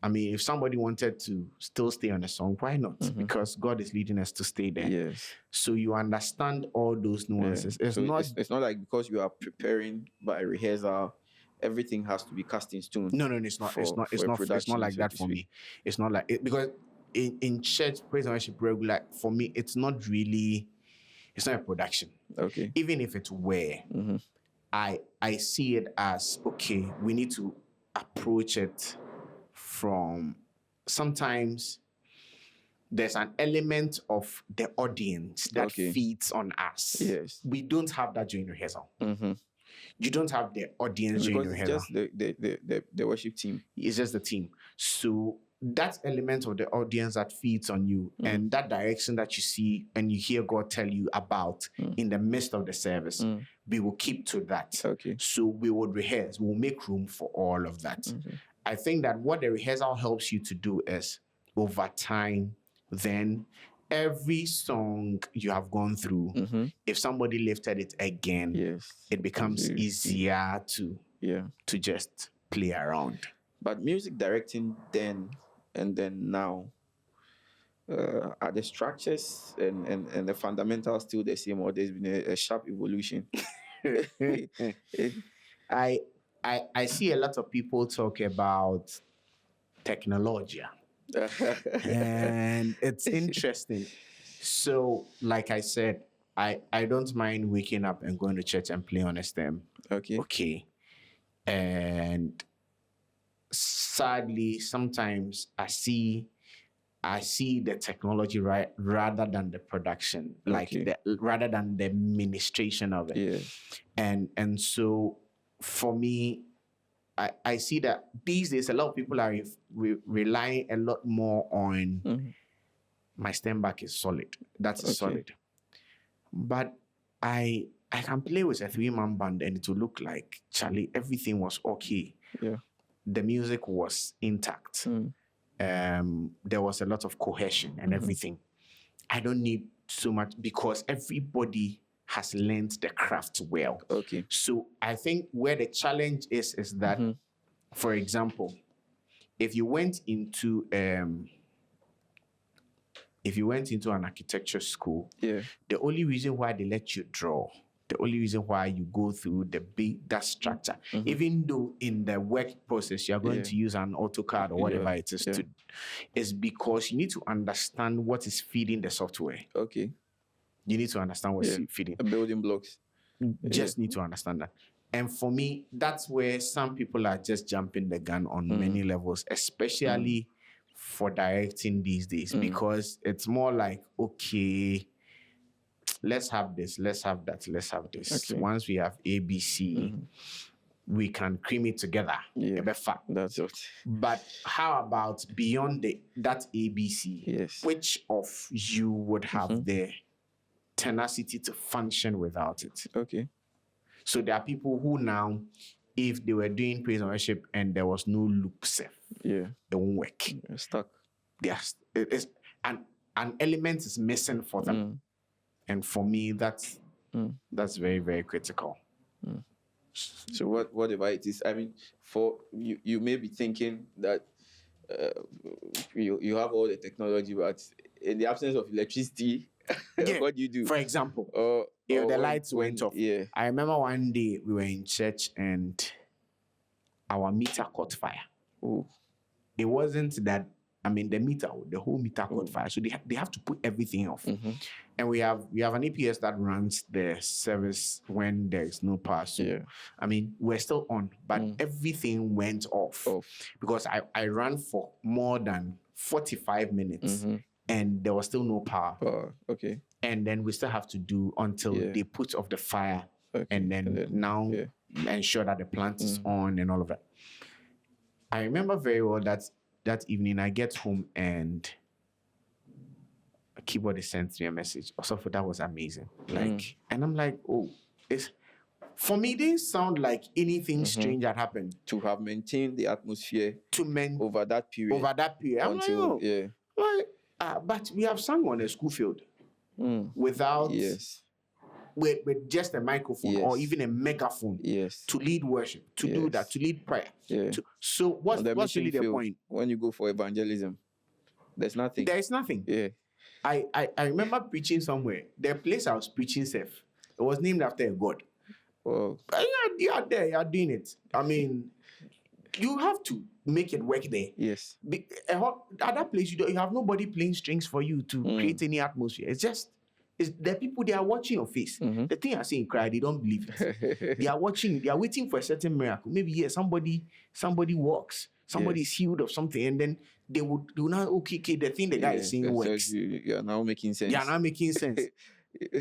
if somebody wanted to still stay on the song, why not? Because God is leading us to stay there. Yes. So you understand all those nuances. It's not like because you are preparing by rehearsal, everything has to be cast in stone. No, it's not. It's not like that for me. It's not like it, because in church praise and worship regular, for me, it's not a production. Okay. Even if it were, I see it as, okay, we need to approach it from, sometimes there's an element of the audience that feeds on us. Yes. We don't have that during rehearsal. You don't have the audience during rehearsal. It's just the worship team. It's just the team. So that element of the audience that feeds on you and that direction that you see and you hear God tell you about in the midst of the service, we will keep to that. Okay. So we will rehearse. We'll make room for all of that. I think that what the rehearsal helps you to do is, over time, then every song you have gone through, if somebody lifted it again, it becomes easier to just play around. But music directing then and then now, are the structures and the fundamentals still the same, or there's been a sharp evolution? I see a lot of people talk about technology. And it's interesting. So, like I said, I don't mind waking up and going to church and playing on a stem. Okay. Okay. And sadly, sometimes I see the technology rather than the production, like Okay. rather than the administration of it. Yeah. And so for me, I see that these days a lot of people are relying a lot more on my stem back is solid. That's Okay. solid. But I can play with a 3-man band and it will look like Charlie, everything was okay. Yeah. The music was intact. There was a lot of cohesion and everything. I don't need so much because everybody has learned the craft well. Okay. So I think where the challenge is that, for example, if you went into an architecture school, the only reason why they let you draw, the only reason why you go through that structure, even though in the work process you're going to use an AutoCAD or whatever it is is because you need to understand what is feeding the software. Okay. You need to understand what's feeding. Building blocks. Just need to understand that. And for me, that's where some people are just jumping the gun on many levels, especially for directing these days, because it's more like, okay, let's have this, let's have that, let's have this. Okay. Once we have ABC, we can cream it together. Yeah. That's it. But how about beyond that ABC? Yes. Which of you would have the tenacity to function without it? Okay. So there are people who now, if they were doing praise and worship and there was no loop set, it won't work. You're stuck. Yes, it is an element is missing for them. And for me, that's very, very critical. So whatever it is, I mean, for you may be thinking that you have all the technology, but in the absence of electricity, what do you do? For example, if the lights went off. I remember one day we were in church and our meter caught fire. Oh. It wasn't that, I mean, the whole meter caught fire. So they have to put everything off. And we have an EPS that runs the service when there is no power. So, I mean, we're still on, but everything went off. Because I ran for more than 45 minutes and there was still no power. Okay. And then we still have to do until they put off the fire and then now ensure that the plant is on and all of that. I remember very well that evening I get home and a keyboardist sent me a message. Also, that was amazing. Like, and I'm like, oh, for me, it didn't sound like anything strange had happened. To have maintained the atmosphere over that period. I'm like, oh, but we have sung on a school field without with just a microphone or even a megaphone to lead worship, to do that, to lead prayer. So what's really the point? When you go for evangelism, there's nothing. There is nothing. I remember preaching somewhere. The place I was preaching it was named after a god. Oh. You are there, you are doing it. I mean, you have to make it work there. Yes. At that place, you have nobody playing strings for you to create any atmosphere. It's the people, they are watching your face. The thing I say in cry, they don't believe it. They are watching, they are waiting for a certain miracle. Maybe somebody walks, somebody is healed of something, and then they will now, okay, the thing the guy is saying works. You are now making sense.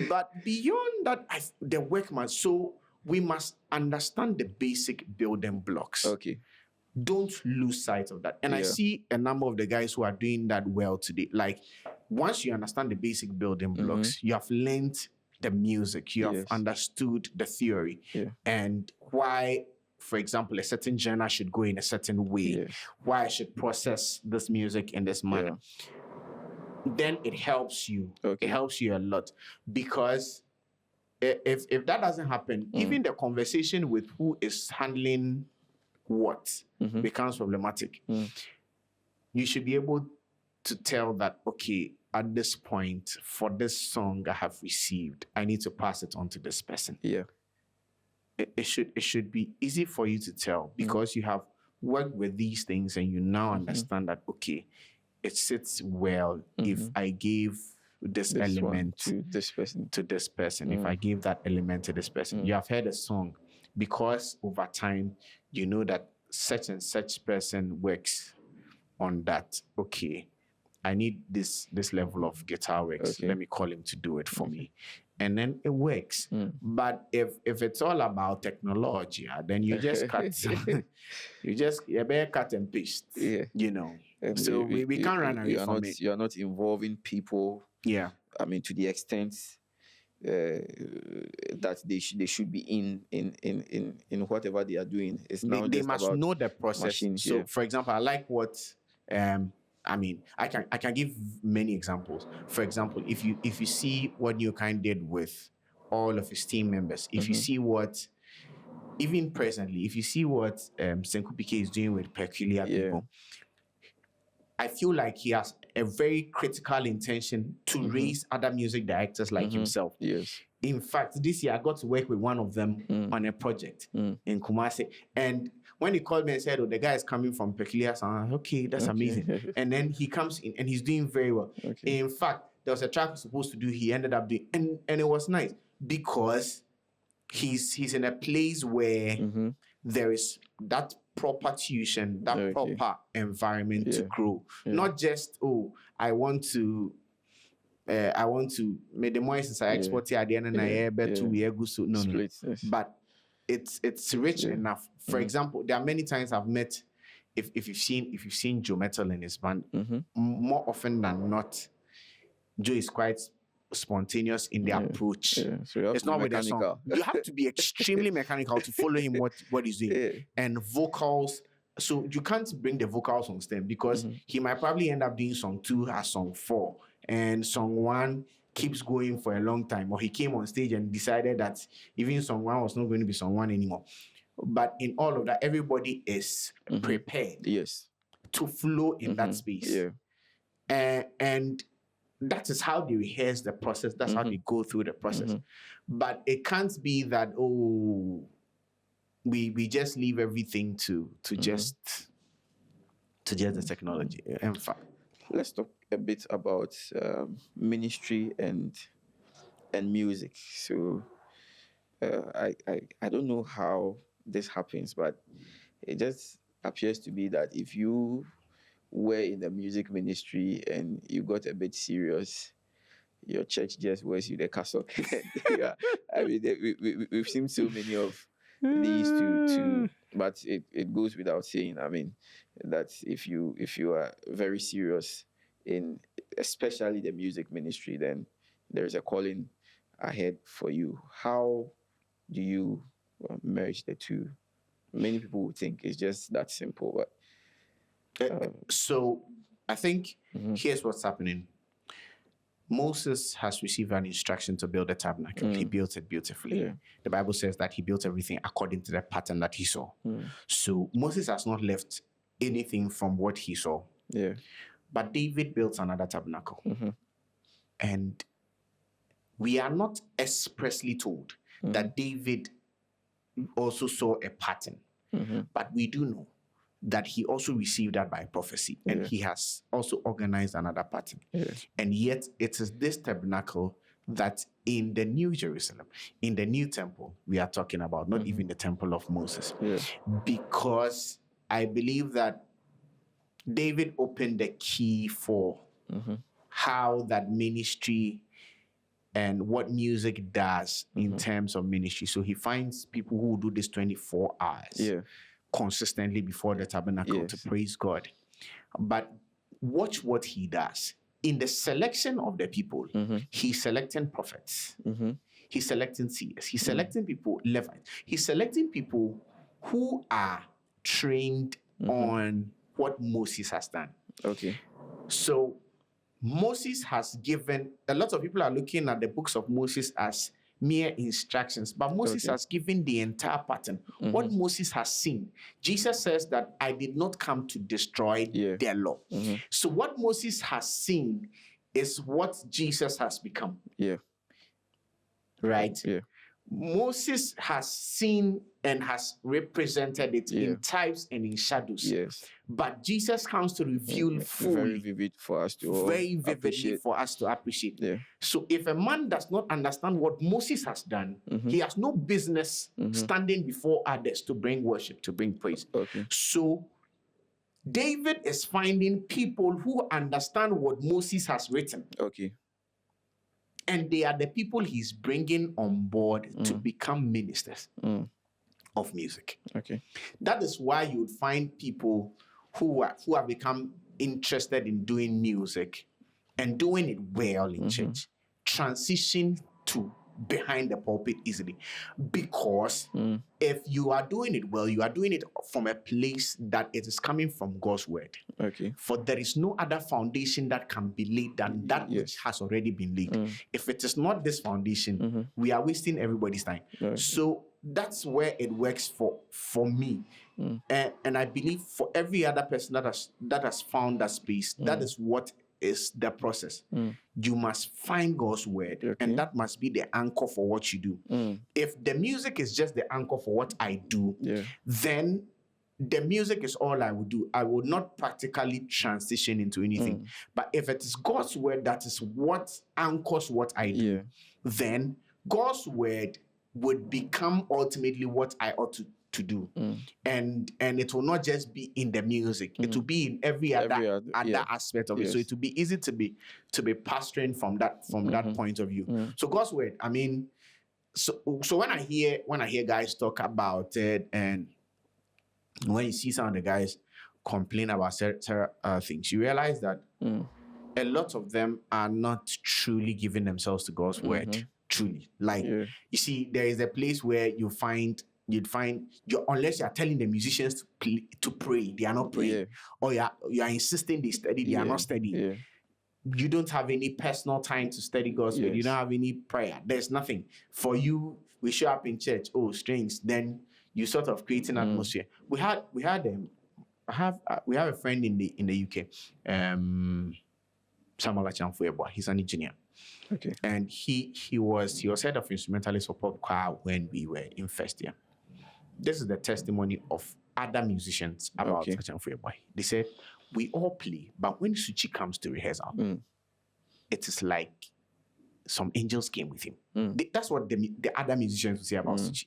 But beyond that, the workman, so we must understand the basic building blocks. Okay. Don't lose sight of that. And I see a number of the guys who are doing that well today. Like, once you understand the basic building blocks, you have learned the music, you have understood the theory, and why, for example, a certain genre should go in a certain way, why I should process this music in this manner. Then it helps you. It helps you a lot. Because if that doesn't happen, even the conversation with who is handling what becomes problematic. You should be able to tell that, okay, at this point, for this song I have received, I need to pass it on to this person. It should be easy for you to tell because you have worked with these things and you now understand that, okay, it sits well if I give this element to this person. if I give that element to this person. You have heard a song, because over time you know that such and such person works on that. Okay, I need this level of guitar works. Okay. Let me call him to do it for me. And then it works. But if it's all about technology, then you just cut you better cut and paste. Yeah. You know. And So we can't run away from it. You are not involving people. Yeah. I mean, to the extent that they should be in whatever they are doing. It's now They just must about know the process. machines, So, yeah. for example, I like what I mean, I can give many examples. For example, if you see what New Kind did with all of his team members, if you see what, even presently, if you see what Senku PK is doing with peculiar people, I feel like he has a very critical intention to raise other music directors like himself. Yes. In fact, this year I got to work with one of them on a project in Kumasi. And when he called me and said, "Oh, the guy is coming from Peculiar Sound," I'm like, okay, that's amazing. And then he comes in and he's doing very well. Okay. In fact, there was a track he was supposed to do, he ended up doing, and it was nice because he's in a place where there is that proper tuition, that proper environment to grow. Not just, oh, I want to make the more I export here at the end of the year, no. But it's rich enough. For example, there are many times I've met, if you've seen Joe Metal in his band, more often than not, Joe is quite spontaneous in the approach. So it's not with the song. You have to be extremely mechanical to follow him what he's doing. And vocals. So you can't bring the vocals on stem because he might probably end up doing song 2 as song 4, and song 1 keeps going for a long time, or he came on stage and decided that even song 1 was not going to be song 1 anymore. But in all of that, everybody is prepared to flow in that space. And that is how they rehearse the process. That's how they go through the process. But it can't be that, oh, we just leave everything to just the technology. In fact, let's talk a bit about ministry and music. So I don't know how this happens, but it just appears to be that if you were in the music ministry and you got a bit serious, your church just wears you the cassock. I mean, we've seen so many of these to but it goes without saying, I mean, that if you are very serious in especially the music ministry, then there's a calling ahead for you. How do you merge the two? Many people would think it's just that simple, but so I think here's what's happening. Moses has received an instruction to build a tabernacle. He built it beautifully. The Bible says that he built everything according to the pattern that he saw. So Moses has not left anything from what he saw. But David built another tabernacle. And we are not expressly told that David also saw a pattern. But we do know that he also received that by prophecy, and he has also organized another pattern. And yet it is this tabernacle that in the New Jerusalem, in the new temple, we are talking about, not even the temple of Moses. Because I believe that David opened the key for how that ministry and what music does in terms of ministry. So he finds people who do this 24 hours consistently before the tabernacle to praise God. But watch what he does. In the selection of the people, he's selecting prophets. He's selecting seers. He's selecting people, Levites. He's selecting people who are trained on what Moses has done. So Moses has given, a lot of people are looking at the books of Moses as mere instructions, but Moses has given the entire pattern. What Moses has seen. Jesus says that I did not come to destroy their law. So what Moses has seen is what Jesus has become. Right? Moses has seen and has represented it Yeah. in types and in shadows. Yes. But Jesus comes to reveal Very fully, vivid for us to very vividly appreciate. for us to appreciate. Yeah. So if a man does not understand what Moses has done, he has no business standing before others to bring worship, to bring praise. Okay. So David is finding people who understand what Moses has written. Okay. And they are the people he's bringing on board to become ministers of music. Okay. That is why you would find people who have become interested in doing music and doing it well in church, transition to behind the pulpit easily. Because if you are doing it well, you are doing it from a place that it is coming from God's word. Okay. For there is no other foundation that can be laid than that which has already been laid. If it is not this foundation, we are wasting everybody's time. Okay. So that's where it works for me. And I believe for every other person that has found that space, that is what is the process. You must find God's word, and that must be the anchor for what you do. If the music is just the anchor for what I do, then the music is all I will do. I will not practically transition into anything. But if it is God's word that is what anchors what I do, then God's word would become ultimately what I ought to do. And it will not just be in the music, it will be in every other aspect of it. So it will be easy to be pastoring from that point of view. So God's word, I mean, so when I hear guys talk about it, and when you see some of the guys complain about certain things, you realize that a lot of them are not truly giving themselves to God's word. Truly, like you see, there is a place where you'd find unless you are telling the musicians to pray, they are not praying, or you are insisting they study, they are not studying. You don't have any personal time to study God's word. You don't have any prayer. There's nothing for you. We show up in church. Oh, strange. Then you sort of create an atmosphere. We have a friend in the UK, Samuel Achamfuebwa. He's an engineer. Okay. And he was head of instrumentalist for pop choir when we were in first year. This is the testimony of other musicians about Achamfuebwa. They said, we all play, but when Suchi comes to rehearsal, it is like some angels came with him. That's what the other musicians would say about Suchi.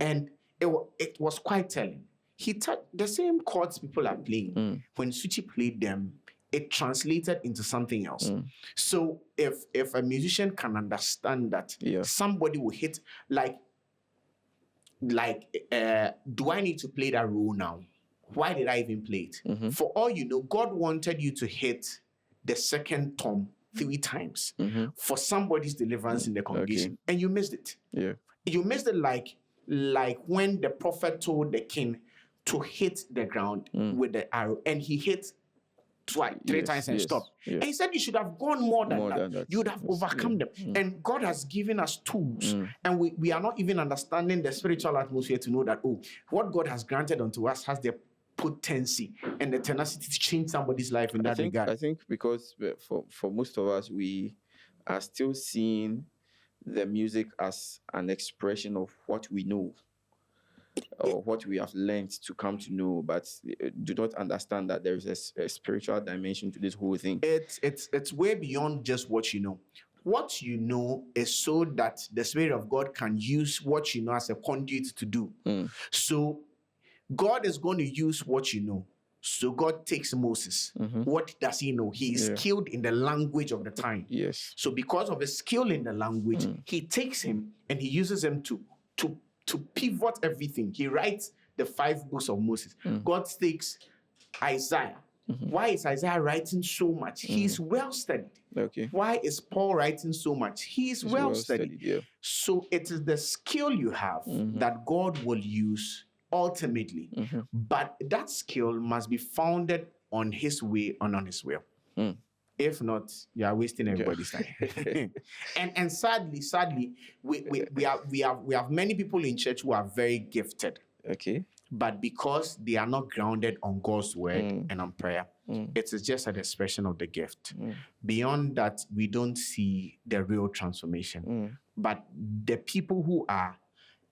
And it was quite telling. He touched the same chords people are playing. When Suchi played them, it translated into something else. So if a musician can understand that, somebody will hit like do I need to play that role now? Why did I even play it? For all you know, God wanted you to hit the second tom 3 times for somebody's deliverance in the congregation, and you missed it. You missed it like when the prophet told the king to hit the ground with the arrow, and he hit twice, 3 times and stopped. And he said you should have gone more than that. You would have overcome them. And God has given us tools, and we are not even understanding the spiritual atmosphere to know that, what God has granted unto us has the potency and the tenacity to change somebody's life in that regard. I think because for most of us, we are still seeing the music as an expression of what we know or what we have learned to come to know, but do not understand that there is a spiritual dimension to this whole thing. It's way beyond just what you know. What you know is so that the Spirit of God can use what you know as a conduit to do. So God is going to use what you know. So God takes Moses. What does he know? He is skilled in the language of the time. So because of his skill in the language, he takes him and he uses him to pivot everything. He writes the 5 books of Moses. God takes Isaiah. Why is Isaiah writing so much? He's well studied. Why is Paul writing so much? He's well studied. So it is the skill you have that God will use ultimately, but that skill must be founded on his way and on his will. If not, you are wasting everybody's time. and sadly, we have many people in church who are very gifted. But because they are not grounded on God's word and on prayer, it is just an expression of the gift. Beyond that, we don't see the real transformation. But the people who are,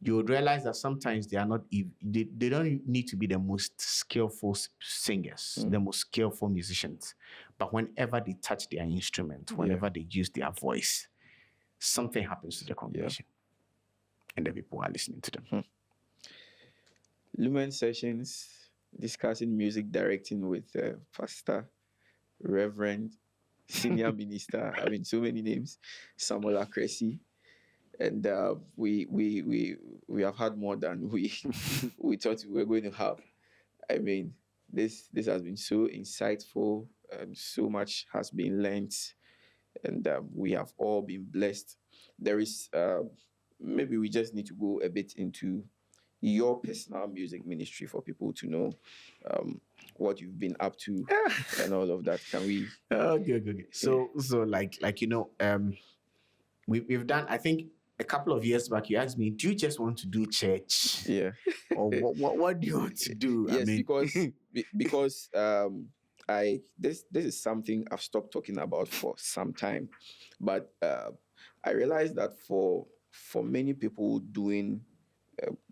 you would realize that sometimes they are not, they don't need to be the most skillful singers, the most skillful musicians. But whenever they touch their instrument, whenever they use their voice, something happens to the congregation. And the people are listening to them. Lumen sessions discussing music directing with Pastor, Reverend, Senior Minister. I mean, so many names. Samuel Akresi. And we have had more than we thought we were going to have. I mean, this has been so insightful. So much has been learned, and we have all been blessed. There is maybe we just need to go a bit into your personal music ministry for people to know what you've been up to and all of that. Can we? Okay. So like we've done. I think a couple of years back, you asked me, "Do you just want to do church? Yeah. Or what do you want to do?" Yes, I mean, because this is something I've stopped talking about for some time, but I realized that for many people doing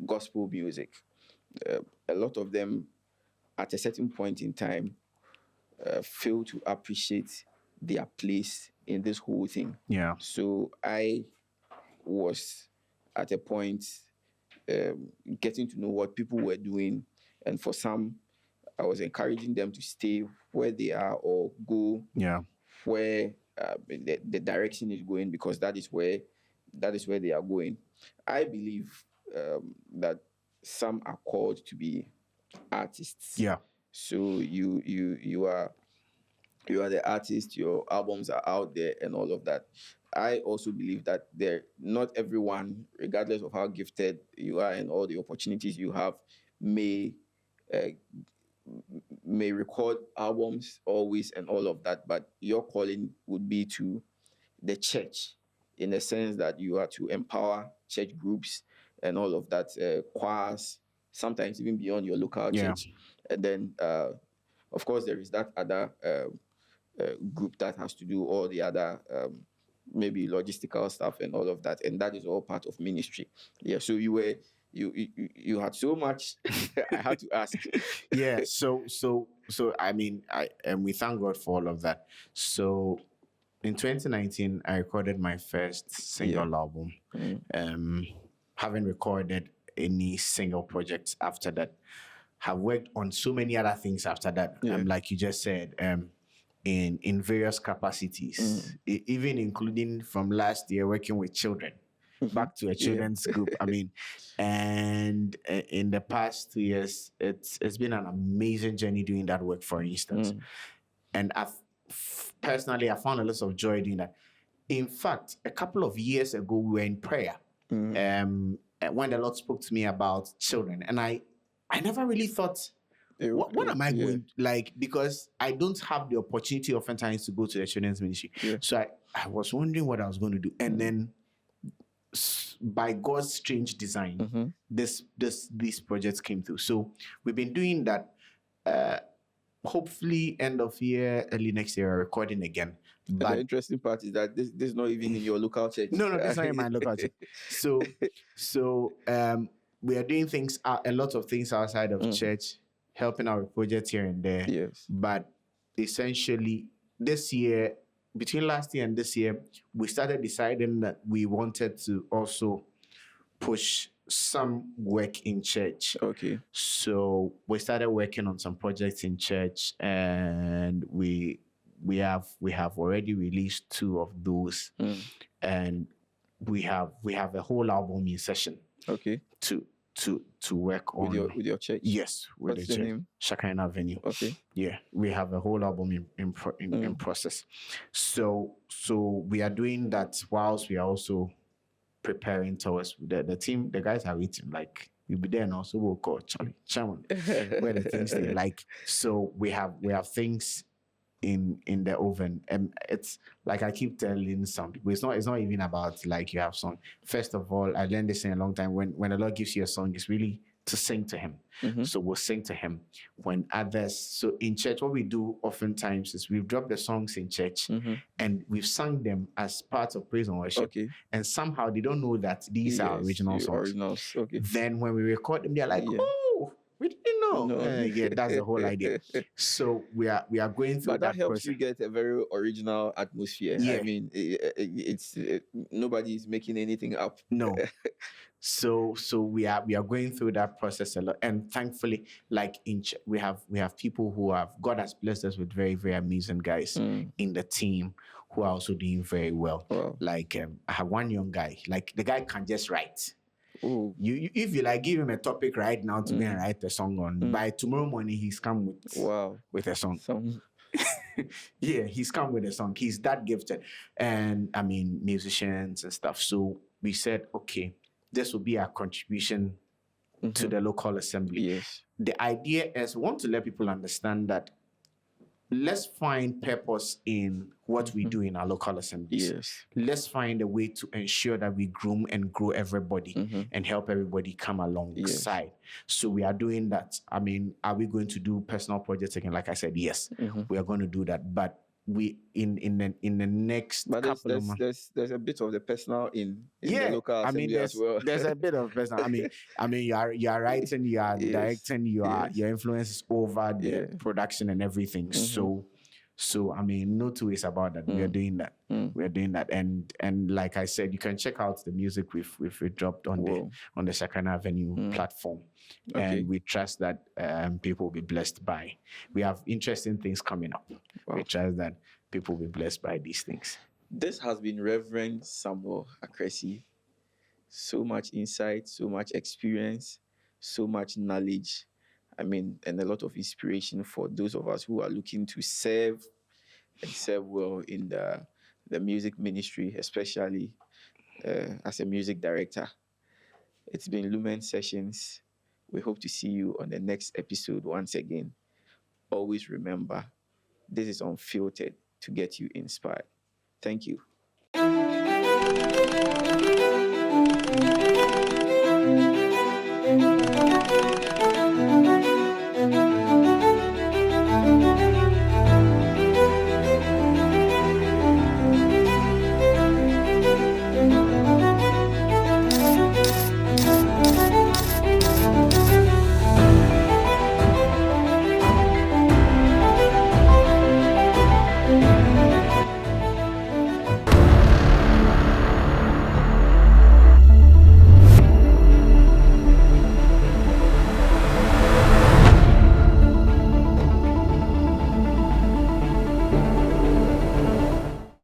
gospel music, a lot of them at a certain point in time fail to appreciate their place in this whole thing. Yeah. So I was at a point getting to know what people were doing, and for some, I was encouraging them to stay where they are or go where the direction is going, because that is where they are going. I believe that some are called to be artists. Yeah. So you are the artist. Your albums are out there and all of that. I also believe that not everyone, regardless of how gifted you are and all the opportunities you have, may record albums always and all of that. But your calling would be to the church, in the sense that you are to empower church groups and all of that, choirs, sometimes even beyond your local church. And then, of course, there is that other group that has to do all the other maybe logistical stuff and all of that, and that is all part of ministry. Yeah. So you had so much. I had to ask. Yeah. So I mean, and we thank God for all of that. So in 2019, I recorded my first single album. Haven't recorded any single projects after that. Have worked on so many other things after that. Like you just said, in various capacities, even including from last year working with children, back to a children's group. I mean, and in the past 2 years, it's been an amazing journey doing that work, for instance. And personally, I found a lot of joy doing that. In fact, a couple of years ago, we were in prayer when the Lord spoke to me about children, and I never really thought, what am I going like, because I don't have the opportunity oftentimes to go to the children's ministry. So I was wondering what I was going to do. And then by God's strange design, these projects came through. So we've been doing that. Hopefully end of year, early next year, we're recording again. But the interesting part is that this is not even in your local church. No, this is not in my local church. So we are doing things, a lot of things outside of church, helping out with projects here and there. Yes. But essentially, this year, between last year and this year, we started deciding that we wanted to also push some work in church. Okay. So we started working on some projects in church, and we have already released 2 of those, and we have a whole album in session. Okay. To work on with your church. Yes, with What's the the church, name? Shekinah Avenue. Okay. Yeah, we have a whole album in process. So we are doing that whilst we are also preparing towards the team. The guys are waiting, like we'll be there now, so we'll call Charlie Chairman where the things they like. So we have things in the oven, and it's like I keep telling some people, it's not even about like you have song. First of all, I learned this in a long time. When the Lord gives you a song, it's really to sing to him. Mhm. So we'll sing to him when others. So in church, what we do oftentimes is we've dropped the songs in church Mhm. and we've sung them as part of praise and worship. Okay. And somehow they don't know that these are Yes, original the songs. originals. Okay. Then when we record them, they're like, Yeah. oh, we didn't know. No. Yeah, that's the whole idea. So we are going through But that helps process. you get a very original atmosphere. Yeah. I mean, it's nobody is making anything up. No. So we are going through that process a lot, and thankfully, like we have people who have, God has blessed us with very, very amazing guys in the team who are also doing very well. Wow. Like I have one young guy, like the guy can just write. Oh. You if you like give him a topic right now to go and write a song on, by tomorrow morning he's come with a song. Yeah, he's come with a song. He's that gifted. And I mean, musicians and stuff. So we said, okay, this will be our contribution to the local assembly. Yes. The idea is we want to let people understand that let's find purpose in what we do in our local assemblies. Yes. Let's find a way to ensure that we groom and grow everybody and help everybody come alongside. Yes. So we are doing that. I mean, are we going to do personal projects again? Like I said, yes, we are going to do that. But we in the next couple of months, there's a bit of the personal in the local assembly as well. There's a bit of personal. I mean, you are writing, you are directing, your influence is over the production and everything. So I mean, no two ways about that. We are doing that. We are doing that, and like I said, you can check out the music we've dropped on the Second Avenue platform, and we trust that people will be blessed by. We have interesting things coming up. Wow. We trust that people will be blessed by these things. This has been Reverend Samuel Akresi. So much insight, so much experience, so much knowledge. I mean, and a lot of inspiration for those of us who are looking to serve and serve well in the music ministry, especially as a music director. It's been Lumen Sessions. We hope to see you on the next episode once again. Always remember, this is unfiltered to get you inspired. Thank you.